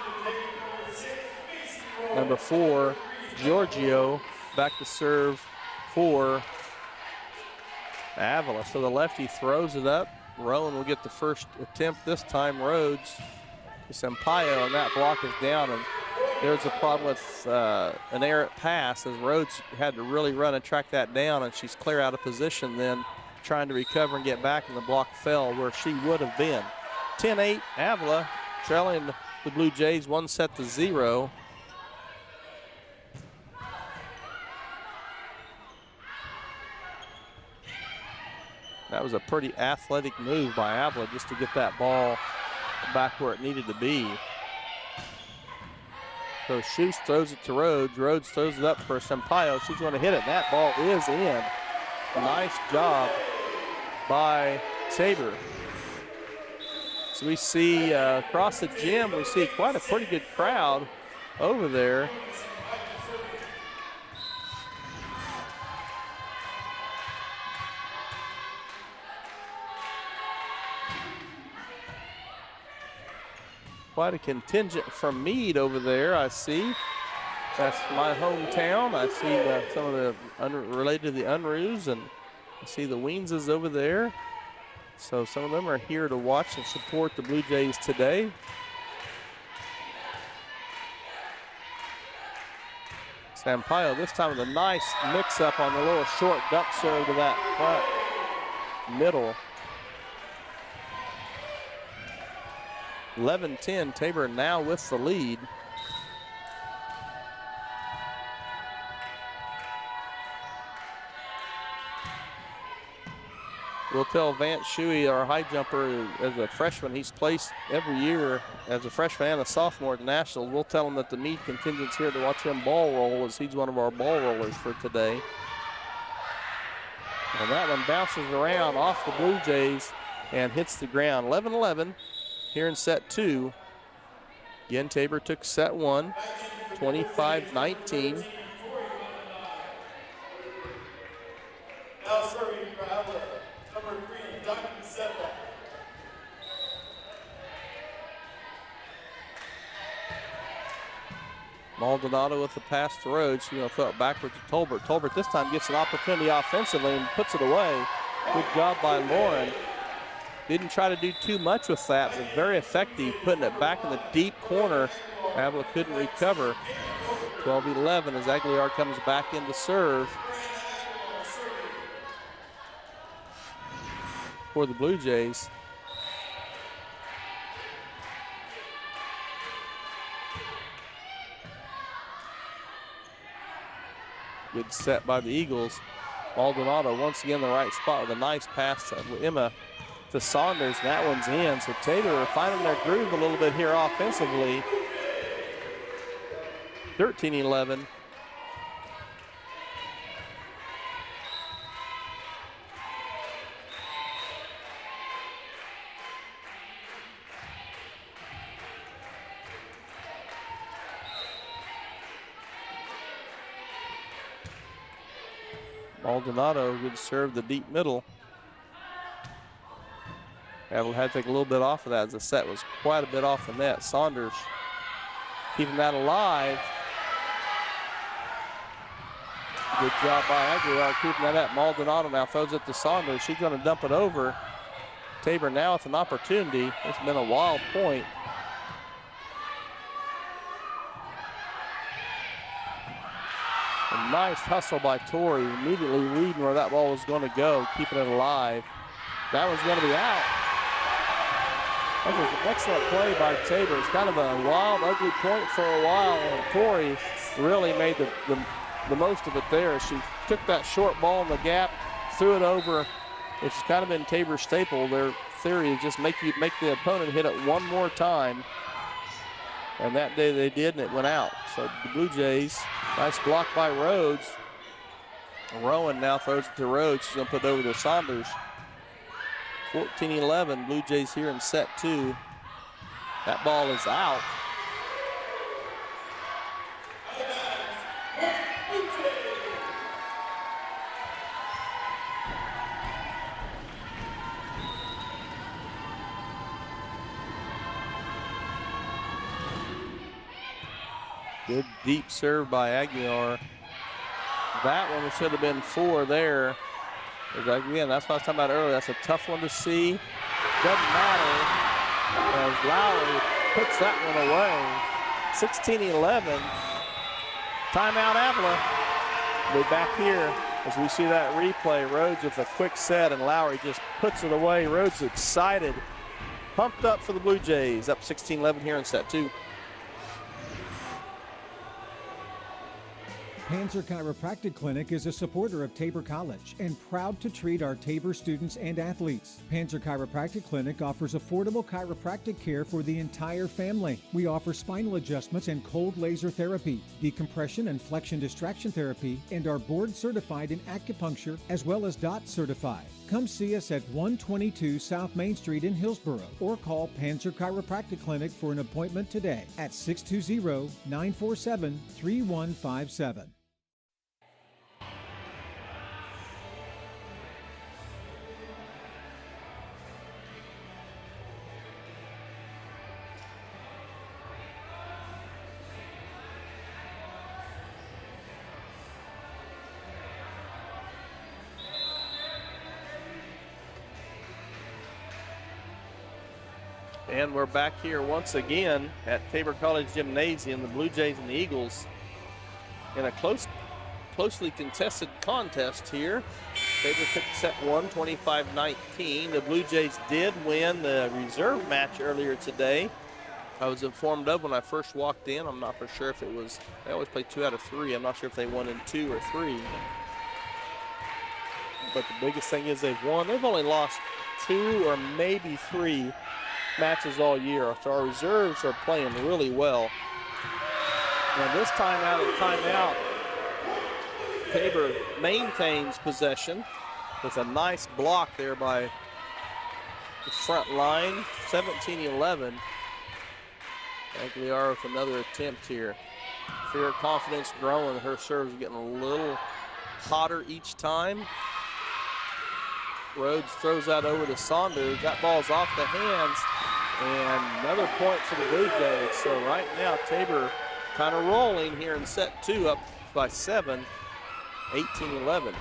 Number 4, Giorgio, back to serve for Avila. So the lefty throws it up. Rowan will get the first attempt this time. Rhodes to Sampaio, and that block is down. And there's a problem with an errant pass, as Rhodes had to really run and track that down, and she's clear out of position then, trying to recover and get back, and the block fell where she would have been. 10-8, Avila trailing the Blue Jays 1-0. That was a pretty athletic move by Avila just to get that ball back where it needed to be. So Schutz throws it to Rhodes. Rhodes throws it up for Sampaio. She's going to hit it. That ball is in. Nice job by Tabor. So we see across the gym, we see quite a pretty good crowd over there. Quite a contingent from Meade over there, I see. That's my hometown. I see some of the related to the Unruhs, and I see the Weenses over there. So some of them are here to watch and support the Blue Jays today. Sampaio this time with a nice mix-up on the little short duck serve to that front middle. 11-10, Tabor now with the lead. We'll tell Vance Shuey, our high jumper, as a freshman, he's placed every year as a freshman and a sophomore at the Nationals. We'll tell him that the Meade contingent's here to watch him ball roll, as he's one of our ball rollers for today. And that one bounces around off the Blue Jays and hits the ground. 11-11 here in set 2. Again, Tabor took set 1, 25-19. Now serving for Avila, number 3, Duncan Sedla. Maldonado with the pass to Rhodes. She's going to throw it backwards to Tolbert. Tolbert this time gets an opportunity offensively and puts it away. Good job by Lauren. Didn't try to do too much with that, but very effective, putting it back in the deep corner. Avila couldn't recover. 12-11 as Aguilar comes back in to serve for the Blue Jays. Good set by the Eagles. Maldonado once again in the right spot with a nice pass to Emma to Saunders. That one's in. So Tabor finding their groove a little bit here offensively. 13-11. Maldonado would serve the deep middle. Avila had to take a little bit off of that as the set was quite a bit off the net. Saunders keeping that alive. Good job by Aguilar keeping that up. Maldonado now throws it to Saunders. She's going to dump it over. Tabor now with an opportunity. It's been a wild point. A nice hustle by Torrey, immediately reading where that ball was going to go, keeping it alive. That one's going to be out. That was an excellent play by Tabor. It's kind of a wild, ugly point for a while, and Torrey really made the most of it there. She took that short ball in the gap, threw it over. It's kind of been Tabor's staple. Their theory is just make the opponent hit it one more time. And that day they did, and it went out. So the Blue Jays, nice block by Rhodes. Rowan now throws it to Rhodes. She's going to put it over to Saunders. 14-11, Blue Jays here in set 2. That ball is out. Good deep serve by Aguilar. That one should have been 4 there. Again, that's what I was talking about earlier. That's a tough one to see. Doesn't matter as Lowry puts that one away. 16-11. Timeout Avila. We'll be back here as we see that replay. Rhodes with a quick set, and Lowry just puts it away. Rhodes excited. Pumped up for the Blue Jays. Up 16-11 here in set 2. Panzer Chiropractic Clinic is a supporter of Tabor College and proud to treat our Tabor students and athletes. Panzer Chiropractic Clinic offers affordable chiropractic care for the entire family. We offer spinal adjustments and cold laser therapy, decompression and flexion distraction therapy, and are board certified in acupuncture as well as DOT certified. Come see us at 122 South Main Street in Hillsboro or call Panzer Chiropractic Clinic for an appointment today at 620-947-3157. And we're back here once again at Tabor College Gymnasium, the Blue Jays and the Eagles in a closely contested contest here. Tabor took set 1, 25-19. The Blue Jays did win the reserve match earlier today. I was informed of when I first walked in. I'm not for sure if it was, they always play 2 out of 3. I'm not sure if they won in 2 or 3. But the biggest thing is they've won. They've only lost 2 or maybe 3 matches all year. So our reserves are playing really well. And this timeout, Tabor maintains possession with a nice block there by the front line. 17-11. Aguilar with another attempt here. Her confidence growing. Her serve's getting a little hotter each time. Rhodes throws that over to Saunders. That ball's off the hands. And another point for the Blue Jays. So right now, Tabor kind of rolling here in set 2, up by 7, 18-11.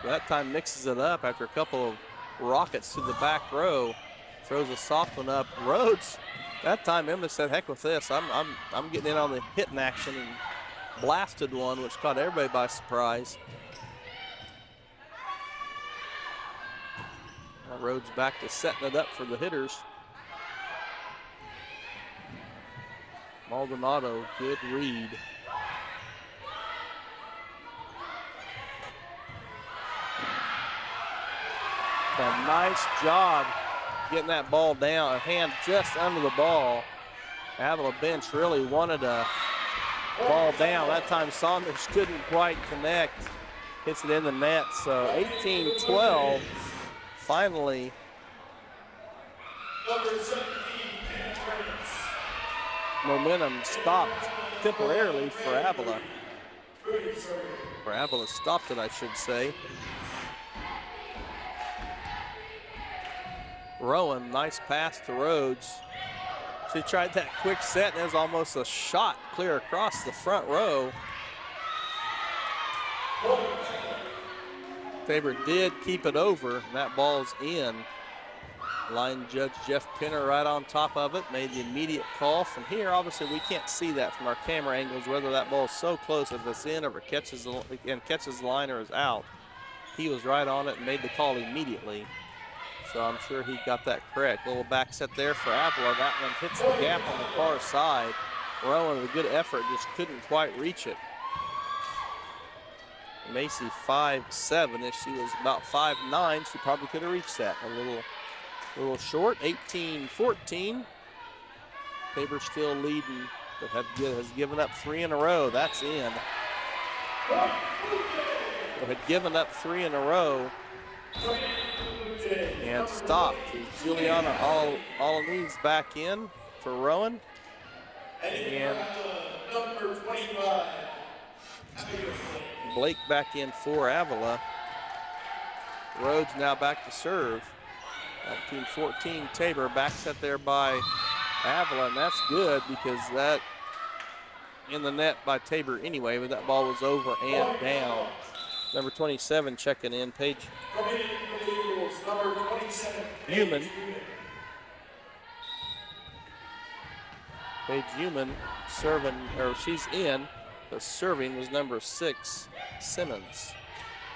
That time mixes it up after a couple of rockets to the back row. Throws a soft one up. Rhodes, that time Emma said, heck with this. I'm getting in on the hitting action, and blasted one, which caught everybody by surprise. Now Rhodes back to setting it up for the hitters. Maldonado, good read. A nice job getting that ball down, a hand just under the ball. Avila bench really wanted a ball down. That time Saunders couldn't quite connect. Hits it in the net. So 18-12. Finally, momentum stopped temporarily for Avila. For Avila stopped it, I should say. Rowan, nice pass to Rhodes. She tried that quick set, and it was almost a shot clear across the front row. Tabor did keep it over, and that ball's in. Line judge Jeff Pinner right on top of it, made the immediate call. From here, obviously, we can't see that from our camera angles, whether that ball is so close if it's in or if it catches the line or is out. He was right on it and made the call immediately. So I'm sure he got that correct. Little back set there for Avila. That one hits the gap on the far side. Rowan with a good effort, just couldn't quite reach it. Macy 5'7". If she was about 5'9", she probably could have reached that. A little short, 18-14. Tabor still leading, but has given up 3 in a row. That's in. Had given up 3 in a row and stopped. Juliana Alaniz back in for Rowan. And Blake back in for Avila. Rhodes now back to serve. 19-14 Tabor, back set there by Avila, and that's good because that in the net by Tabor anyway, but that ball was over and down. Number 27 checking in, Paige Human. Paige Human serving, or she's in, but serving was number 6, Simmons.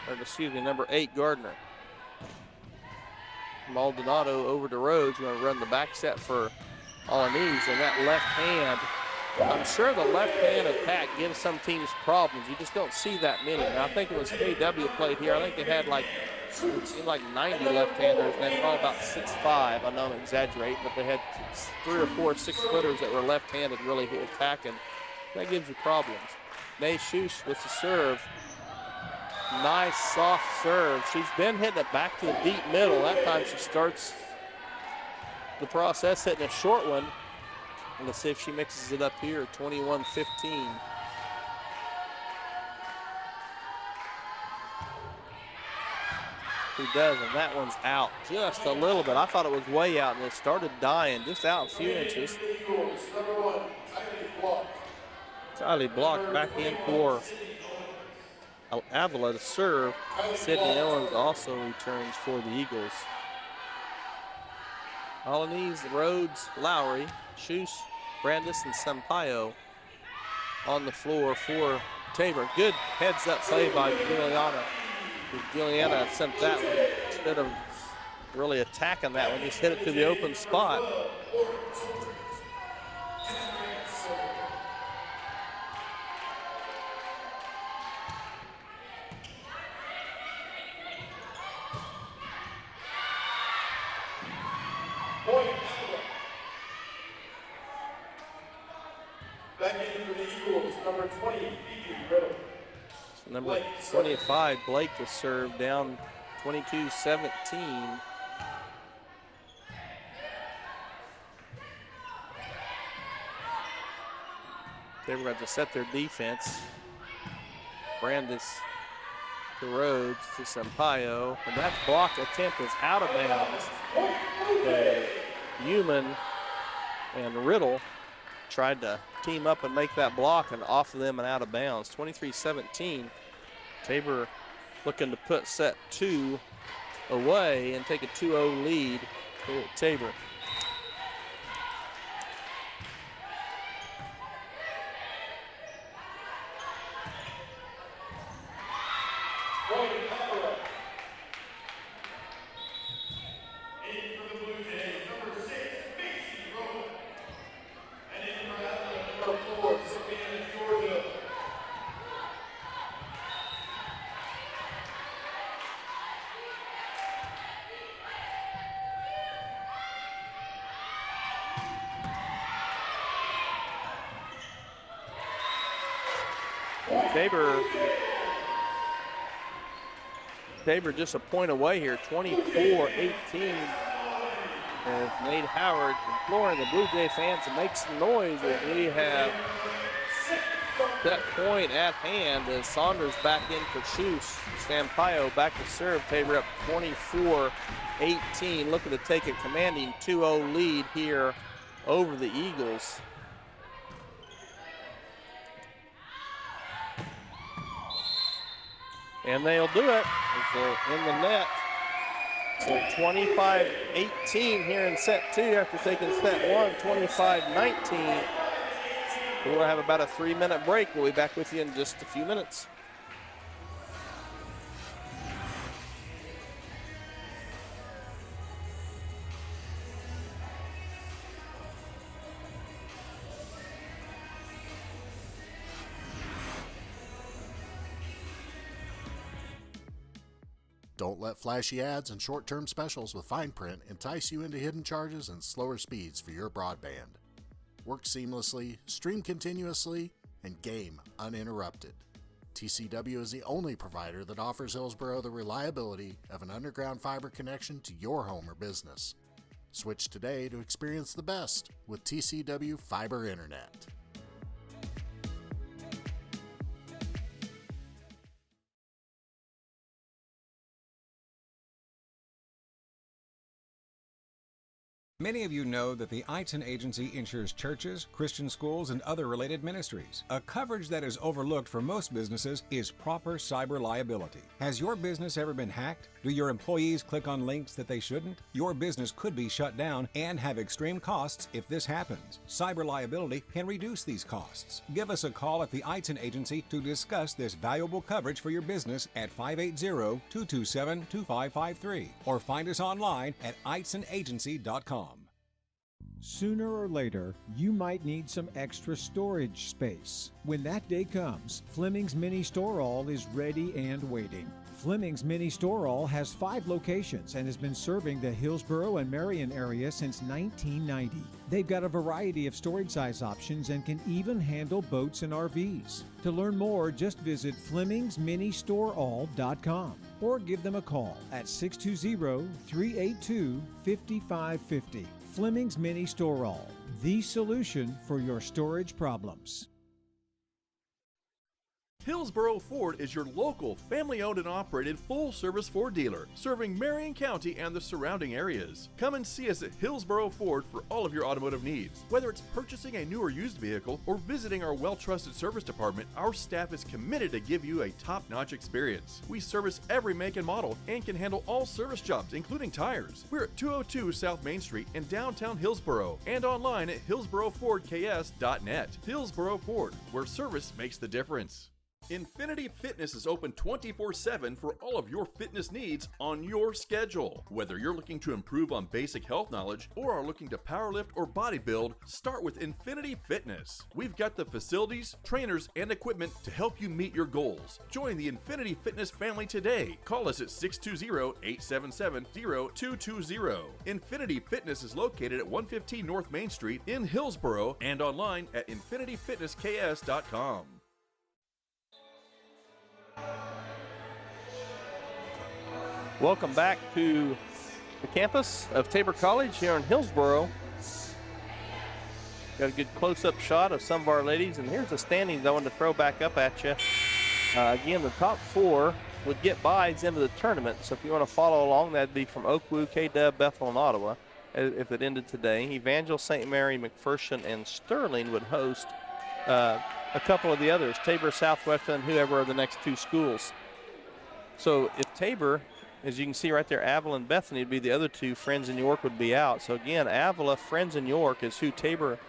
Or excuse me, number 8, Gardner. Maldonado over to Rhodes. We're going to run the back set for Alaniz, and that left hand. I'm sure the left hand attack gives some teams problems. You just don't see that many. And I think it was KW played here. I think they had it seemed like 90 left-handers, and they were all about 6'5". I know I'm exaggerating, but they had 3 or 4 6-footers that were left-handed really attacking. That gives you problems. Nay Schuss with the serve. Nice soft serve. She's been hitting it back to the deep middle. That time she starts the process hitting a short one. And let's see if she mixes it up here, 21-15. She does, and that one's out just a little bit. I thought it was way out, and it started dying just out a few inches. Kylie Block back in for Avila to serve. Sydney Owens also returns for the Eagles. Alaniz, Rhodes, Lowry, Schuss, Brandis, and Sampaio on the floor for Tabor. Good heads-up play by Juliana. Juliana sent that one instead of really attacking that one. Just hit it to the open spot. Back in for the Eagles, number 20, Phoebe Riddle. Number 25, Blake to serve, down 22-17. They were going to set their defense. Brandis to Rhodes to Sampaio, and that block attempt is out of bounds. Human and Riddle tried to team up and make that block, and off of them and out of bounds. 23-17. Tabor looking to put set 2 away and take a 2-0 lead here at Tabor. Tabor just a point away here, 24-18. As Nate Howard imploring the Blue Jay fans to make some noise as we have that point at hand as Saunders back in for Shoes. Sampaio back to serve. Tabor up 24-18. Looking to take a commanding 2-0 lead here over the Eagles. And they'll do it as they're in the net. So 25-18 here in set 2 after taking set 1, 25-19. We'll have about a 3-minute break. We'll be back with you in just a few minutes. Don't let flashy ads and short-term specials with fine print entice you into hidden charges and slower speeds for your broadband. Work seamlessly, stream continuously, and game uninterrupted. TCW is the only provider that offers Hillsboro the reliability of an underground fiber connection to your home or business. Switch today to experience the best with TCW Fiber Internet. Many of you know that the Eitzen Agency insures churches, Christian schools, and other related ministries. A coverage that is overlooked for most businesses is proper cyber liability. Has your business ever been hacked? Do your employees click on links that they shouldn't? Your business could be shut down and have extreme costs if this happens. Cyber liability can reduce these costs. Give us a call at the Eitzen Agency to discuss this valuable coverage for your business at 580-227-2553 or find us online at eitzenagency.com. Sooner or later, you might need some extra storage space. When that day comes, Fleming's Mini Store All is ready and waiting. Fleming's Mini Store All has 5 locations and has been serving the Hillsboro and Marion area since 1990. They've got a variety of storage size options and can even handle boats and RVs. To learn more, just visit FlemingsMiniStoreAll.com or give them a call at 620-382-5550. Fleming's Mini Store All, the solution for your storage problems. Hillsboro Ford is your local, family-owned and operated full-service Ford dealer, serving Marion County and the surrounding areas. Come and see us at Hillsboro Ford for all of your automotive needs. Whether it's purchasing a new or used vehicle or visiting our well-trusted service department, our staff is committed to give you a top-notch experience. We service every make and model and can handle all service jobs, including tires. We're at 202 South Main Street in downtown Hillsboro and online at hillsborofordks.net. Hillsboro Ford, where service makes the difference. Infinity Fitness is open 24/7 for all of your fitness needs on your schedule. Whether you're looking to improve on basic health knowledge or are looking to powerlift or bodybuild, start with Infinity Fitness. We've got the facilities, trainers, and equipment to help you meet your goals. Join the Infinity Fitness family today. Call us at 620-877-0220. Infinity Fitness is located at 115 North Main Street in Hillsboro and online at infinityfitnessks.com. Welcome back to the campus of Tabor College here in Hillsboro. Got a good close-up shot of some of our ladies, and here's the standings I wanted to throw back up at you. Again, the top 4 would get byes into the tournament, so if you want to follow along, that'd be from Oakwoo, K-Dub, Bethel, and Ottawa, if it ended today. Evangel, St. Mary, McPherson, and Sterling would host a couple of the others, Tabor, Southwestern, and whoever are the next 2 schools. So if Tabor, as you can see right there, Avila and Bethany would be the other 2. Friends and York would be out. So again, Avila, Friends and York is who Tabor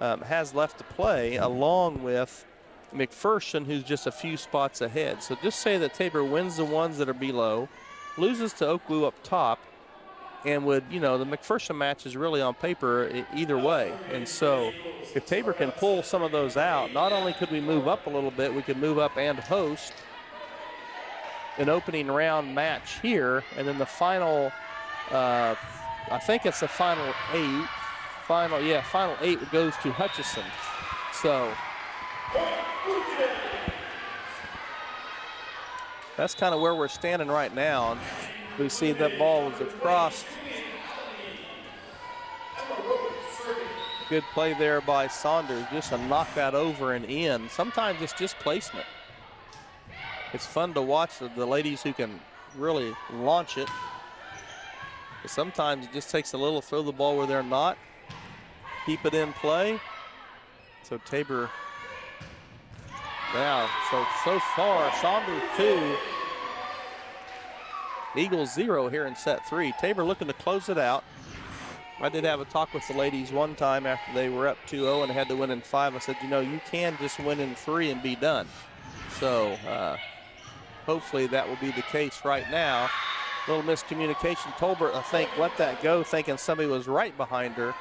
has left to play, along with McPherson, who's just a few spots ahead. So just say that Tabor wins the ones that are below, loses to Oakwoo up top, and would, the McPherson match is really on paper either way. And so if Tabor can pull some of those out, not only could we move up a little bit, we could move up and host an opening round match here, and then the final, I think it's the final 8. Final 8 goes to Hutchison. So that's kind of where we're standing right now. And we see that ball was across Good play there by Saunders, just to knock that over and in. Sometimes it's just placement. It's fun to watch the ladies who can really launch it. But sometimes it just takes a little throw the ball where they're not. Keep it in play. So Tabor now, so far, Saunders 2, Eagles 0 here in set 3. Tabor looking to close it out. I did have a talk with the ladies one time after they were up 2-0 and had to win in 5. I said, you know, you can just win in 3 and be done. So hopefully that will be the case right now. Little miscommunication. Tolbert, I think, let that go, thinking somebody was right behind her.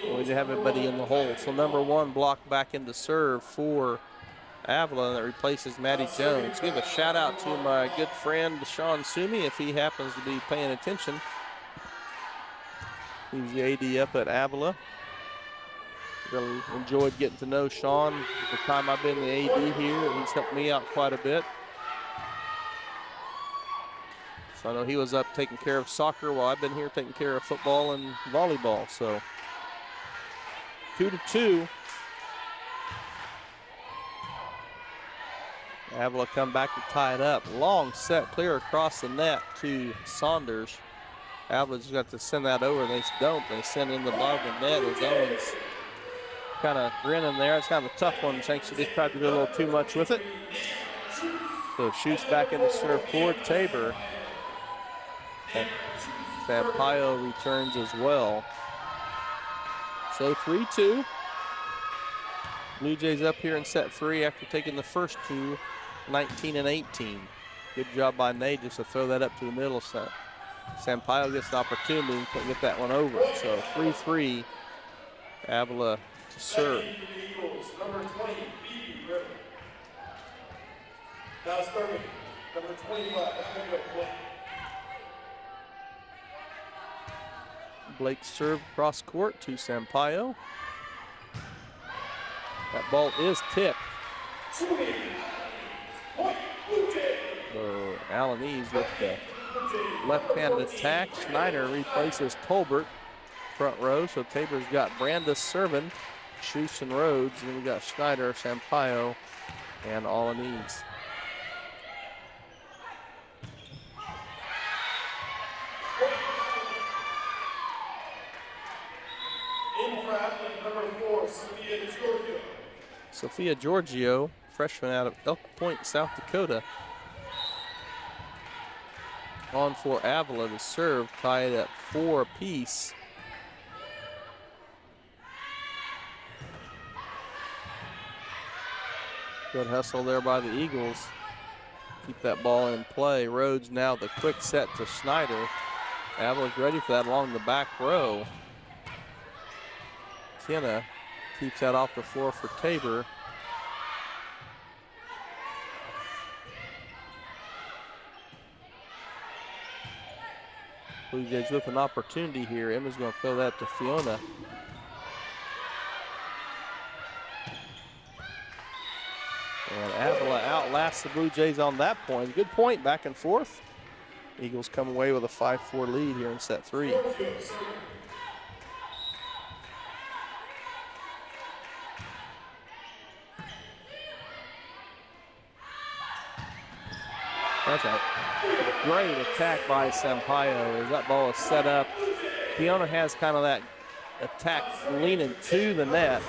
We did have everybody in the hole. So number 1 blocked back into serve for Avila, and that replaces Maddie Jones. Give a shout out to my good friend Sean Sumi if he happens to be paying attention. He's the AD up at Avila. Really enjoyed getting to know Sean the time I've been the AD here. He's helped me out quite a bit. So I know he was up taking care of soccer while I've been here taking care of football and volleyball. So 2-2. Avila come back to tie it up. Long set clear across the net to Saunders. Avila just got to send that over. They don't. They send in the bottom of the net as Owens kind of grinning there. It's kind of a tough one. Thanks. She just tried to do a little too much with it. So shoots back into serve for Tabor. Sampaio returns as well. So 3-2. Blue Jays up here in set 3 after taking the first 2, 19 and 18. Good job by Nate just to throw that up to the middle set. Sampaio gets the opportunity to get that one over. So 3-3, Avila to serve. Number 20, now serving, number 25, Blake serve cross court to Sampaio. That ball is tipped. So Alanese with the left-handed attack. Schneider replaces Tolbert front row. So Tabor's got Brandis serving, Schuss and Rhodes, and then we got Schneider, Sampaio, and Alanese. Sophia Giorgio, freshman out of Elk Point, South Dakota. On for Avila to serve, tied at 4 apiece. Good hustle there by the Eagles. Keep that ball in play. Rhodes now the quick set to Schneider. Avila's ready for that along the back row. Kenna keeps that off the floor for Tabor. Blue Jays with an opportunity here. Emma's going to throw that to Fiona. And Avila outlasts the Blue Jays on that point. Good point, back and forth. Eagles come away with a 5-4 lead here in set 3. That's a great attack by Sampaio as that ball is set up. Fiona has kind of that attack leaning to the net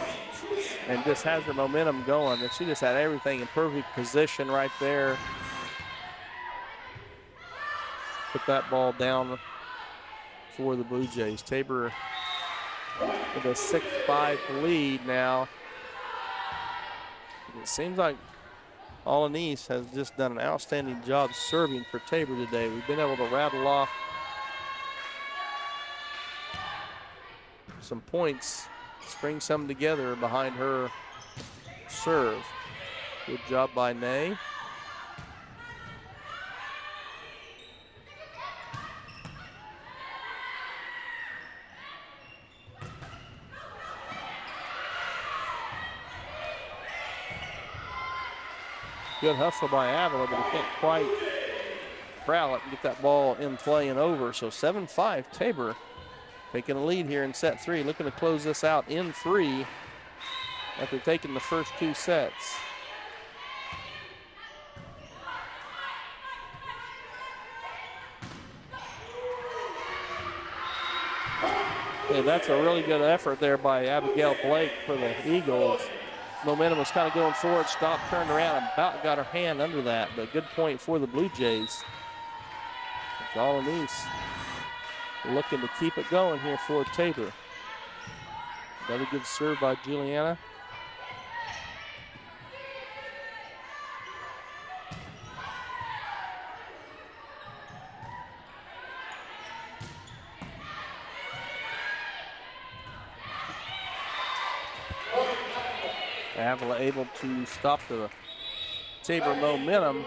and just has her momentum going. And she just had everything in perfect position right there. Put that ball down for the Blue Jays. Tabor with a 6-5 lead now. It seems like Alanese has just done an outstanding job serving for Tabor today. We've been able to rattle off some points, string some together behind her serve. Good job by Ney. Good hustle by Avila, but he can't quite corral it and get that ball in play and over. So 7-5 Tabor taking a lead here in set 3, looking to close this out in 3 after taking the first 2 sets. And that's a really good effort there by Abigail Blake for the Eagles. Momentum was kind of going forward, stopped, turned around, about got her hand under that, but good point for the Blue Jays. Jolanese looking to keep it going here for Tabor. Another good serve by Juliana. Avila able to stop the Tabor momentum.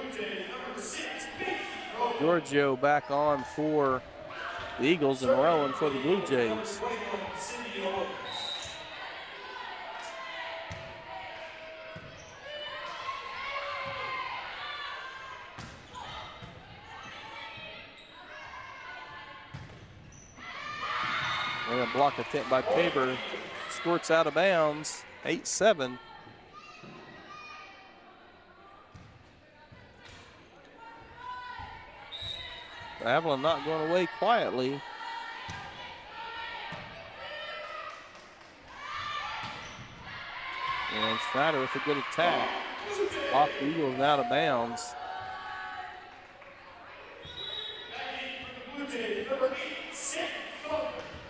Giorgio back on for the Eagles and Rowan for the Blue Jays. And a block attempt by Tabor. Squirts out of bounds, 8-7. Avila not going away quietly. And Schneider with a good attack. Off the Eagles and out of bounds.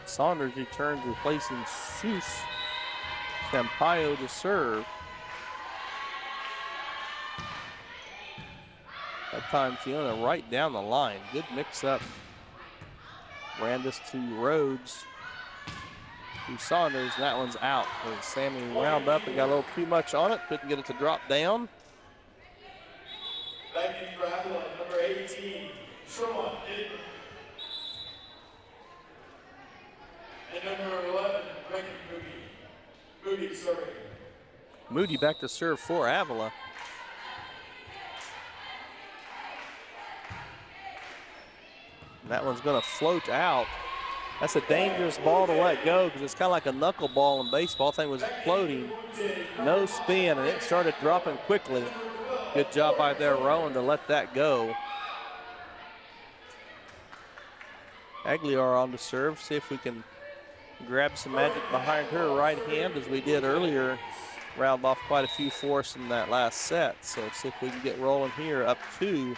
Saunders returns, replacing Seuss Sampaio to serve. That time Fiona right down the line. Good mix up. Brandis to Rhodes to Saunders, and that one's out. And Sammy wound up and got a little too much on it. Couldn't get it to drop down. Back in for Avila, number 18, Sherman Ditton. And number 11, Reckon Moody. Moody serving. Moody back to serve for Avila. That one's going to float out. That's a dangerous ball to let go because it's kind of like a knuckleball in baseball. Thing was floating, no spin, and it started dropping quickly. Good job by there, Rowan, to let that go. Aguilar on to serve. See if we can grab some magic behind her right hand as we did earlier. Round off quite a few for us in that last set. So let's see if we can get rolling here, up 2.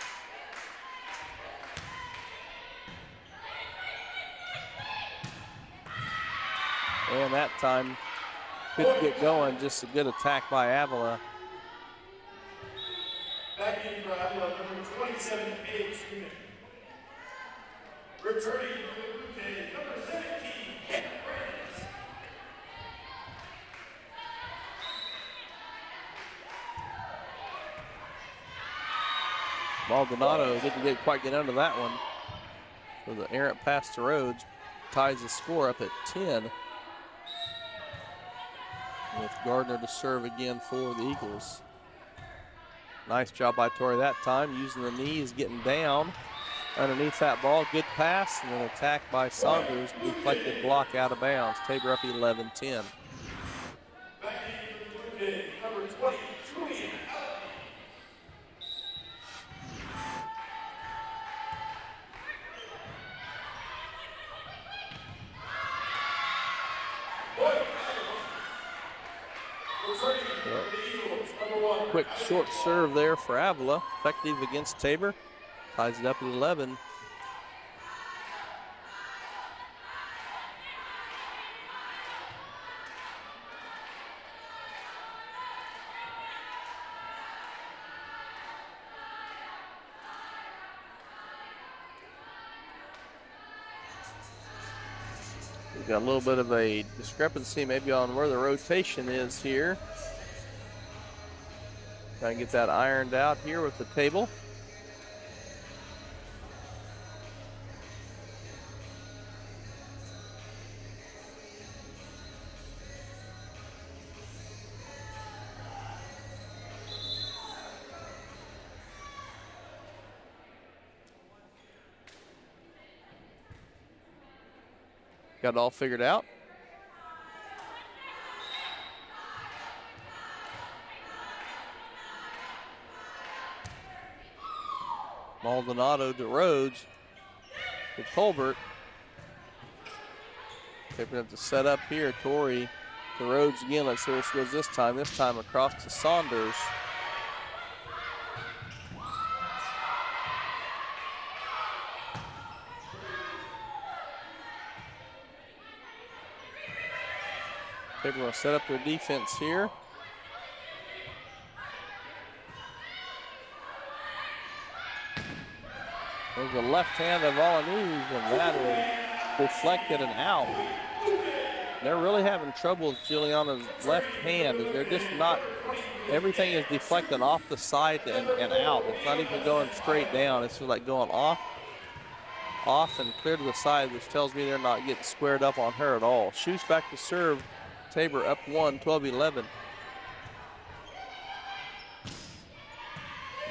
And that time couldn't get going. Just a good attack by Avila. Back in for Avila, number 27, Paige Newman. Returning for the Blue Jays, number 17, Kent Brandis. Maldonado didn't quite get under that one. So the errant pass to Rhodes ties the score up at 10. With Gardner to serve again for the Eagles. Nice job by Torrey that time, using the knees, getting down underneath that ball. Good pass, and an attack by Saunders. Deflected block out of bounds. Tabor up 11-10. Back in for the Blue Jays, number 20, Julian. Quick short serve there for Avila, effective against Tabor. Ties it up at 11. We've got a little bit of a discrepancy maybe on where the rotation is here. Trying to get that ironed out here with the table. got it all figured out. Maldonado to Rhodes. To Colbert. They're going to have to set up here. Torrey to Rhodes again. Let's see where she goes this time. This time across to Saunders. Tabor will set up their defense here. There's the left hand of Volleyball, and that is deflected and out. They're really having trouble with Juliana's left hand. They're just not, everything is deflecting off the side and out. It's not even going straight down. It's just like going off, and clear to the side, which tells me they're not getting squared up on her at all. Shoots back to serve. Tabor up 1, 12-11.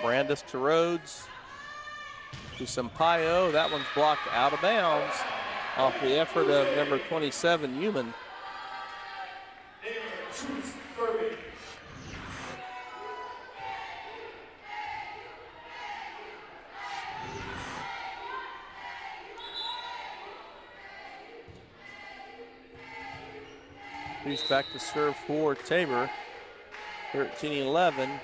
Brandis to Rhodes. To Sampaio. That one's blocked out of bounds off the effort of number 27, Human. He's back to serve for Tabor. 13-11.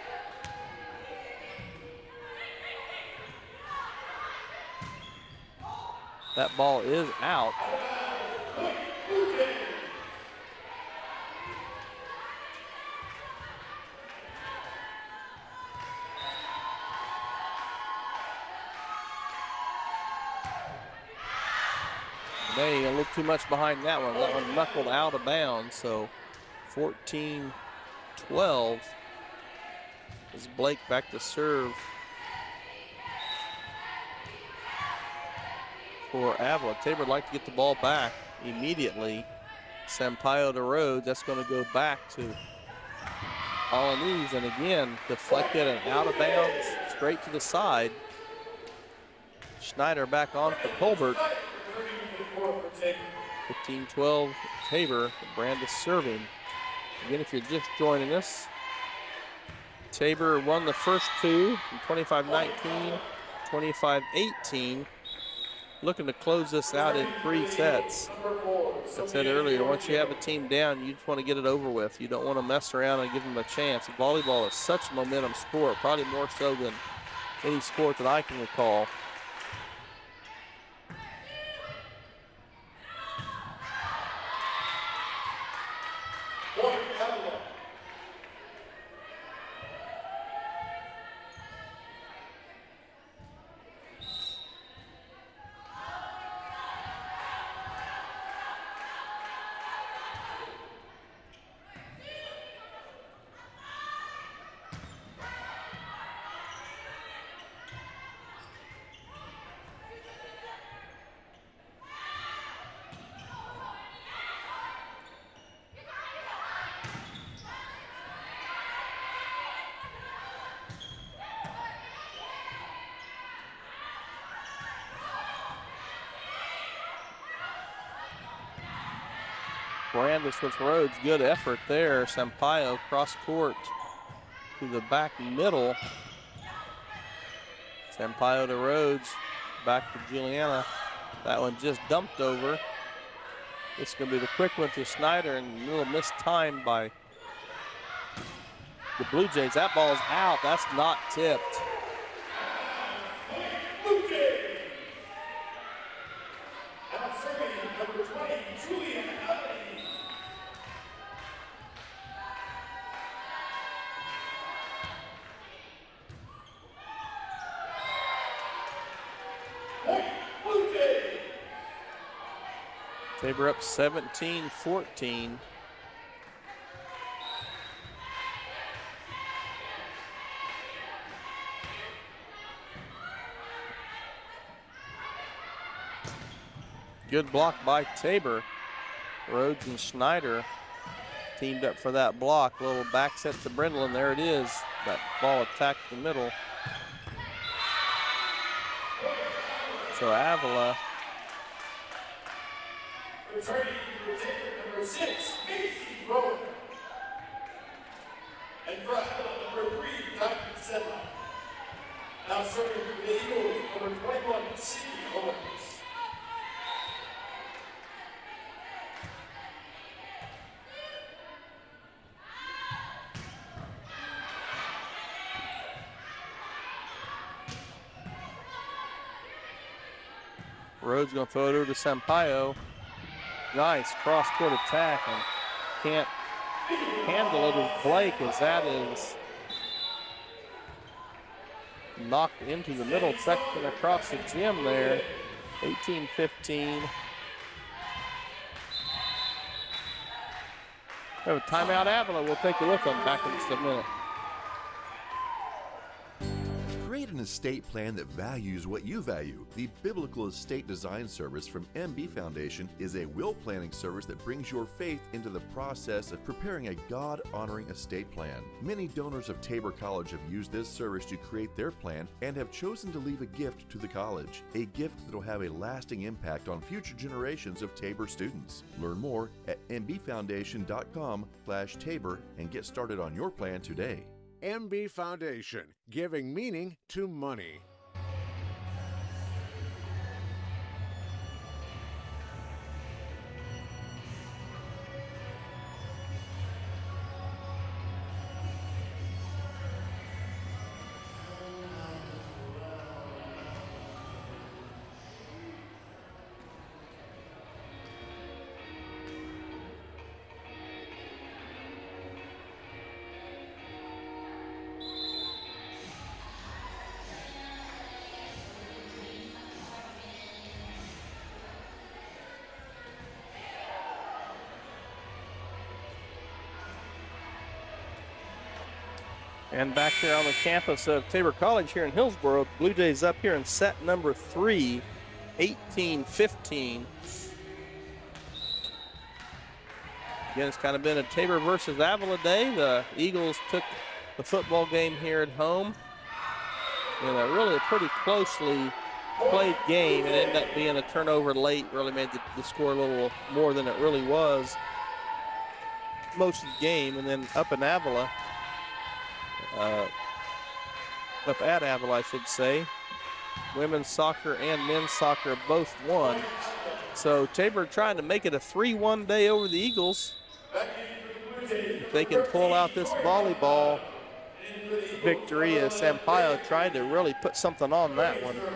That ball is out. They a little too much behind that one. That one knuckled out of bounds, so 14-12 is Blake back to serve for Avila. Tabor would like to get the ball back immediately. Sampaio to Rhodes. That's going to go back to Alaniz, and again, deflected and out of bounds, straight to the side. Schneider back on for Colbert. 15-12 Tabor. Brandis serving. Again, if you're just joining us, Tabor won the first two, 25-19, 25-18. Looking to close this out in 3 sets. As I said earlier, once you have a team down, you just want to get it over with. You don't want to mess around and give them a chance. Volleyball is such a momentum sport, probably more so than any sport that I can recall. Brandis with Rhodes, good effort there. Sampaio cross court to the back middle. Sampaio to Rhodes, back to Juliana. That one just dumped over. This is going to be the quick one to Snyder, and a little missed time by the Blue Jays. That ball's out. That's not tipped. Tabor up 17-14. Good block by Tabor. Rhodes and Schneider teamed up for that block. Little back set to Brindle, and there it is. That ball attacked the middle. So Avila Returning for Tabor, number 6, Casey Rowan. And for Avila, number 3, Dr. Sedlock. Now serving for the Eagles, number 21, Cindy Owens. Rhodes going to throw it over to Sampaio. Nice cross-court attack, and can't handle it as Blake, as that is knocked into the middle section across the gym there. 18-15. We have a timeout, Avila. We'll take it with them back in just a minute. Create an estate plan that values what you value. The Biblical Estate Design Service from MB Foundation is a will planning service that brings your faith into the process of preparing a God-honoring estate plan. Many donors of Tabor College have used this service to create their plan and have chosen to leave a gift to the college, a gift that will have a lasting impact on future generations of Tabor students. Learn more at mbfoundation.com/Tabor and get started on your plan today. MB Foundation, giving meaning to money. And back here on the campus of Tabor College here in Hillsboro, Blue Jays up here in set number 3, 18-15. Again, it's kind of been a Tabor versus Avila day. The Eagles took the football game here at home in a really pretty closely played game. It ended up being a turnover late, really made the score a little more than it really was most of the game. And then up in Avila, up at Avila, I should say, women's soccer and men's soccer both won. So Tabor trying to make it a 3-1 day over the Eagles. If they can pull out this volleyball victory, as Sampaio tried to really put something on that one. Avila.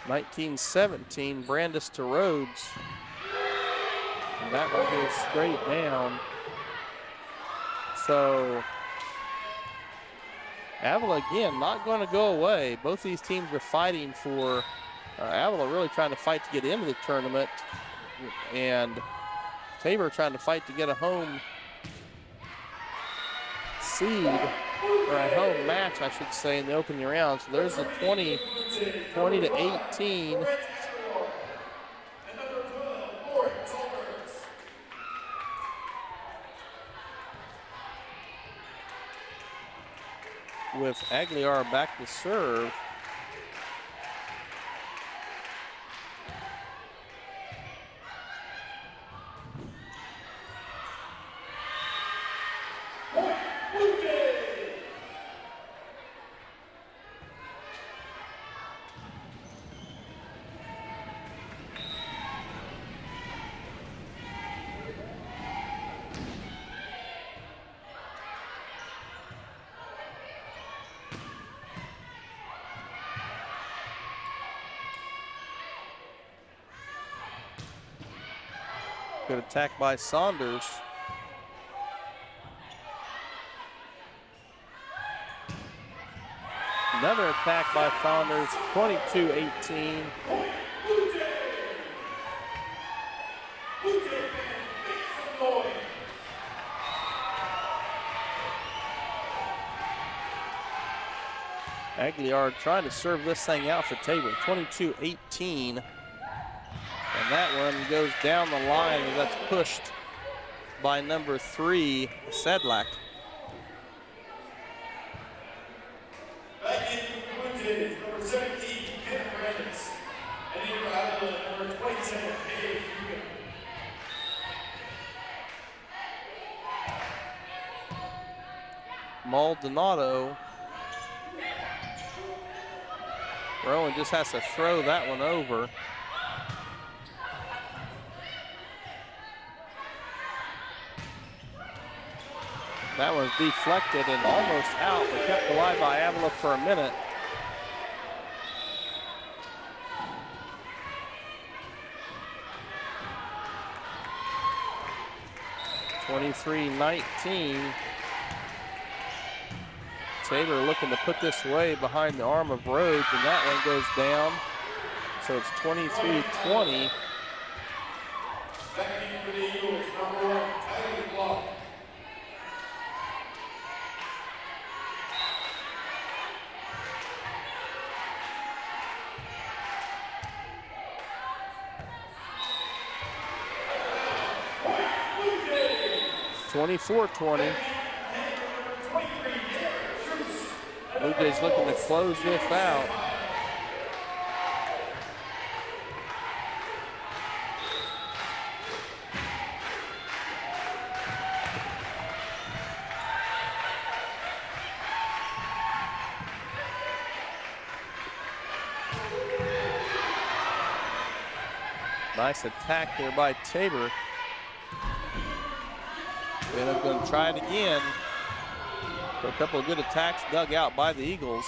19-17, Brandis to Rhodes. And that one goes straight down. So Avila again not going to go away. Both these teams are fighting for, Avila really trying to fight to get into the tournament, and Tabor trying to fight to get a home seed, or a home match, I should say, in the opening round. So there's the 20-18. With Aguilar back to serve. Good attack by Saunders. Another attack by Saunders, 22-18. Aguilar trying to serve this thing out for Tabor, 22-18. And that one goes down the line as that's pushed by number 3, Sedlak. Back in for the Blue Jays, number 17, Ken Brandis. And in for Avila, number 27, Dave Hugo. Maldonado. Rowan just has to throw that one over. That one's deflected and almost out, but kept alive by Avila for a minute. (23-19). Tabor looking to put this away behind the arm of Rhodes, and that one goes down. So it's 23-20. Back in for the Eagles, number 1, Tyler Block. Blue 24-20. Blue Jays looking to close this out. Nice attack there by Tabor. They're going to try it again. A couple of good attacks dug out by the Eagles.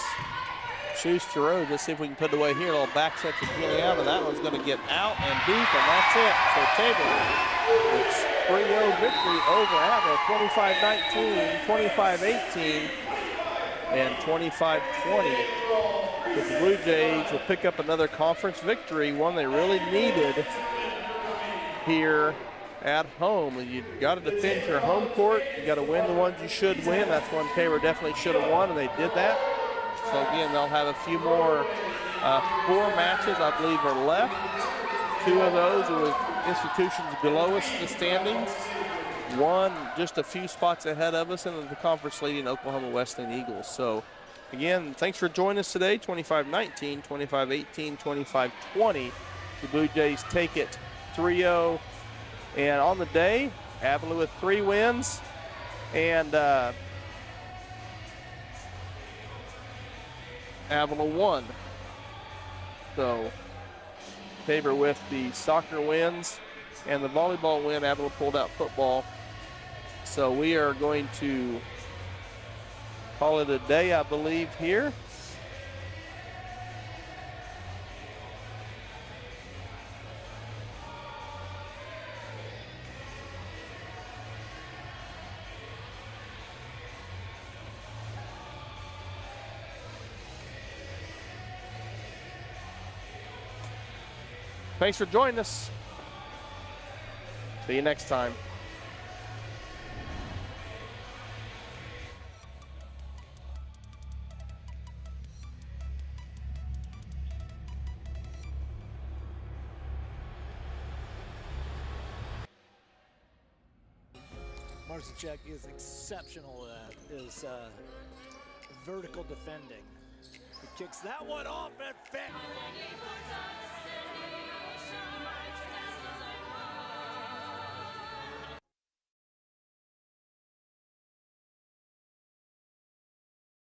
Schuster Rhodes, let's see if we can put it away here. A little back set to Giuliano. That one's going to get out and deep, and that's it. So Tabor, it's 3-0 victory over Avila, 25-19, 25-18, and 25-20. But the Blue Jays will pick up another conference victory, one they really needed here at home. You got to defend your home court. You got to win the ones you should win. That's one Tabor definitely should have won, and they did that. So again, they'll have a few more 4 matches, I believe, are left. 2 of those are with institutions below us in the standings. 1 just a few spots ahead of us in the conference leading Oklahoma Wesleyan Eagles. So again, thanks for joining us today. 25-19, 25-18, 25-20. The Blue Jays take it 3-0. And on the day, Avila with 3 wins, and Avila won. So Tabor with the soccer wins and the volleyball win. Avila pulled out football. So we are going to call it a day, I believe, here. Thanks for joining us. See you next time. Marcinchek is exceptional at his vertical defending. He kicks that one off and